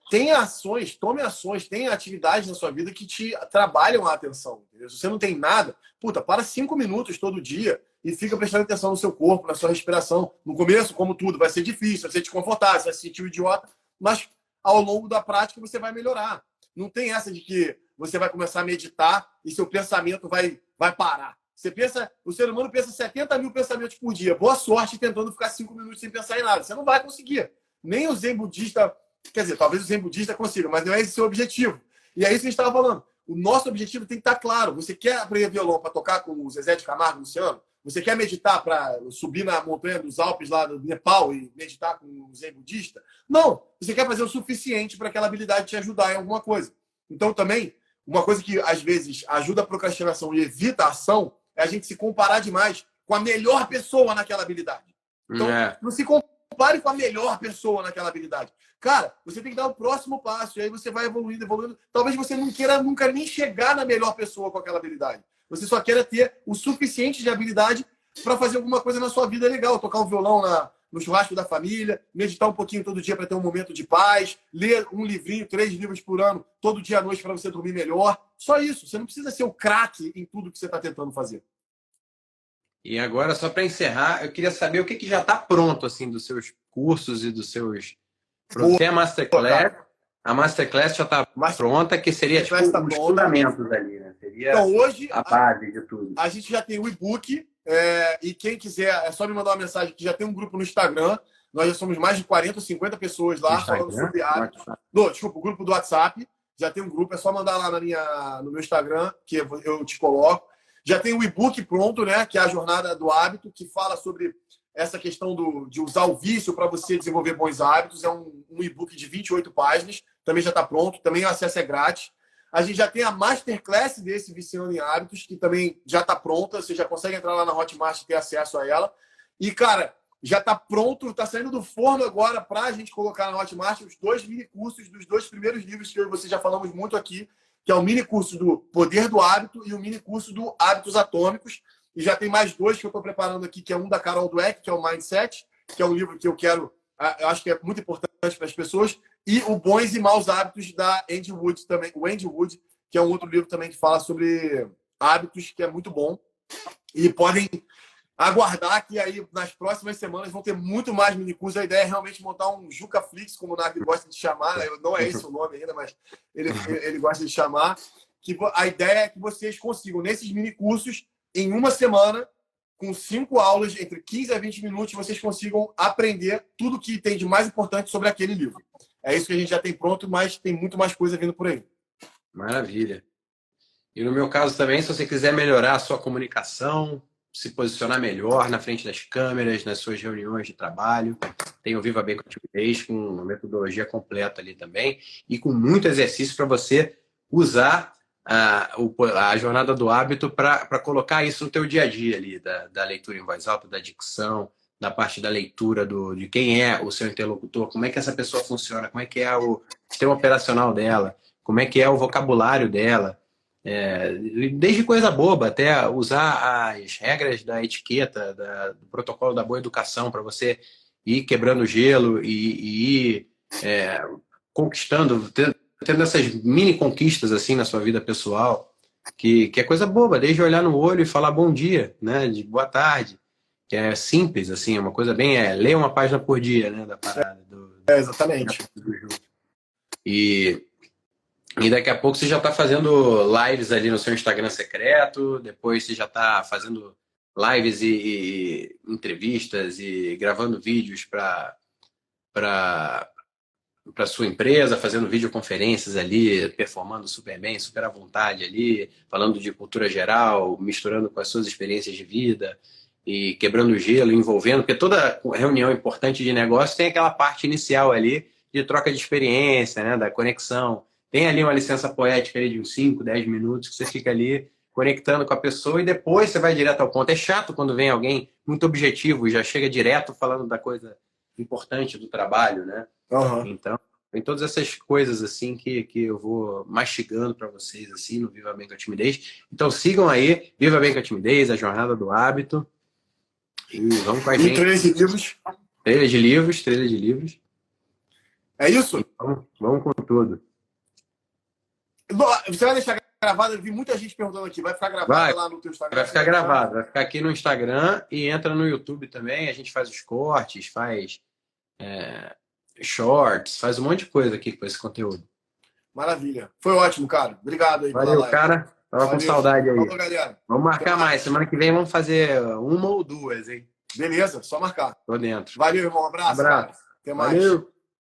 Tenha ações, tome ações, tenha atividades na sua vida que te trabalham a atenção. Entendeu? Se você não tem nada, puta, para 5 minutos todo dia e fica prestando atenção no seu corpo, na sua respiração. No começo, como tudo, vai ser difícil, vai ser desconfortável, você vai se sentir um idiota, mas ao longo da prática você vai melhorar. Não tem essa de que você vai começar a meditar e seu pensamento vai parar. Você pensa, o ser humano pensa 70 mil pensamentos por dia. Boa sorte tentando ficar 5 minutos sem pensar em nada. Você não vai conseguir. Nem o Zen budista, quer dizer, talvez o Zen budista consiga, mas não é esse o seu objetivo. E é isso que a gente estava falando. O nosso objetivo tem que estar claro. Você quer aprender violão para tocar com o Zezé de Camargo e Luciano? Você quer meditar para subir na montanha dos Alpes lá do Nepal e meditar com o Zen budista? Não. Você quer fazer o suficiente para aquela habilidade te ajudar em alguma coisa. Então, também, uma coisa que às vezes ajuda a procrastinação e evita a ação é a gente se comparar demais com a melhor pessoa naquela habilidade. Então, não se compare com a melhor pessoa naquela habilidade. Cara, você tem que dar o próximo passo, e aí você vai evoluindo, evoluindo. Talvez você não queira nunca nem chegar na melhor pessoa com aquela habilidade. Você só queira ter o suficiente de habilidade para fazer alguma coisa na sua vida legal. Tocar um violão no churrasco da família, meditar um pouquinho todo dia para ter um momento de paz, ler um livrinho, 3 livros por ano, todo dia à noite para você dormir melhor. Só isso. Você não precisa ser o craque em tudo que você está tentando fazer. E agora, só para encerrar, eu queria saber o que já está pronto assim dos seus cursos e dos seus... Tem a Masterclass. A Masterclass já está pronta, que seria tipo os fundamentos ali, né? Seria então, hoje, a base de tudo. A gente já tem o e-book, e quem quiser, é só me mandar uma mensagem que já tem um grupo no Instagram. Nós já somos mais de 40 ou 50 pessoas lá falando sobre hábitos. Desculpa, o grupo do WhatsApp. Já tem um grupo, é só mandar lá no meu Instagram, que eu te coloco. Já tem o e-book pronto, né? Que é a Jornada do Hábito, que fala sobre essa questão de usar o vício para você desenvolver bons hábitos. É um e-book de 28 páginas, também já está pronto, também o acesso é grátis. A gente já tem a Masterclass desse Viciando em Hábitos, que também já está pronta, você já consegue entrar lá na Hotmart e ter acesso a ela. E, cara, já está pronto, está saindo do forno agora para a gente colocar na Hotmart os 2 mini-cursos dos 2 primeiros livros que eu e você já falamos muito aqui, que é o mini-curso do Poder do Hábito e o mini-curso do Hábitos Atômicos. E já tem mais 2 que eu estou preparando aqui, que é um da Carol Dweck, que é o Mindset, que é um livro que eu acho que é muito importante para as pessoas, e o Bons e Maus Hábitos da Andy Wood também, o Andy Wood, que é um outro livro também que fala sobre hábitos, que é muito bom. E podem aguardar que aí nas próximas semanas vão ter muito mais minicursos. A ideia é realmente montar um JucaFlix, como o Nagui gosta de chamar, né? Não é esse o nome ainda, mas ele gosta de chamar. Que a ideia é que vocês consigam, nesses minicursos, em uma semana, com 5 aulas, entre 15 a 20 minutos, vocês consigam aprender tudo que tem de mais importante sobre aquele livro. É isso que a gente já tem pronto, mas tem muito mais coisa vindo por aí. Maravilha. E no meu caso também, se você quiser melhorar a sua comunicação, se posicionar melhor na frente das câmeras, nas suas reuniões de trabalho, tem o Viva Bem com Timidez, com uma metodologia completa ali também, e com muito exercício para você usar a jornada do hábito para colocar isso no teu dia a dia ali, da leitura em voz alta, da dicção, da parte da leitura de quem é o seu interlocutor, como é que essa pessoa funciona, como é que é o sistema operacional dela, como é que é o vocabulário dela, desde coisa boba até usar as regras da etiqueta, do protocolo da boa educação para você ir quebrando o gelo e ir conquistando, tendo essas mini conquistas assim na sua vida pessoal, que é coisa boba, desde olhar no olho e falar bom dia, né, de boa tarde, que é simples, assim, é uma coisa bem, ler uma página por dia, né, da parada. Exatamente. E daqui a pouco você já está fazendo lives ali no seu Instagram secreto, depois você já está fazendo lives e entrevistas e gravando vídeos para sua empresa, fazendo videoconferências ali, performando super bem, super à vontade ali, falando de cultura geral, misturando com as suas experiências de vida. e quebrando gelo, envolvendo, porque toda reunião importante de negócio tem aquela parte inicial ali de troca de experiência, né, da conexão. Tem ali uma licença poética ali de uns 5, 10 minutos que você fica ali conectando com a pessoa e depois você vai direto ao ponto. É chato quando vem alguém muito objetivo e já chega direto falando da coisa importante do trabalho, né? Uhum. Então, tem todas essas coisas assim que eu vou mastigando para vocês assim no Viva Bem com a Timidez. Então sigam aí, Viva Bem com a Timidez, a Jornada do Hábito. E vamos com a gente. Trailer de livros. Trailer de livros. É isso? Vamos com tudo. Você vai deixar gravado? Eu vi muita gente perguntando aqui. Vai ficar gravado lá no teu Instagram? Vai ficar gravado. Vai ficar aqui no Instagram e entra no YouTube também. A gente faz os cortes, faz shorts, faz um monte de coisa aqui com esse conteúdo. Maravilha. Foi ótimo, cara. Obrigado aí. Valeu, cara. Tava com saudade aí. Falou, galera. Vamos marcar mais. Semana que vem vamos fazer uma ou duas, hein? Beleza, só marcar. Tô dentro. Valeu, irmão. Um abraço. Abraço. Cara. Até mais. Valeu.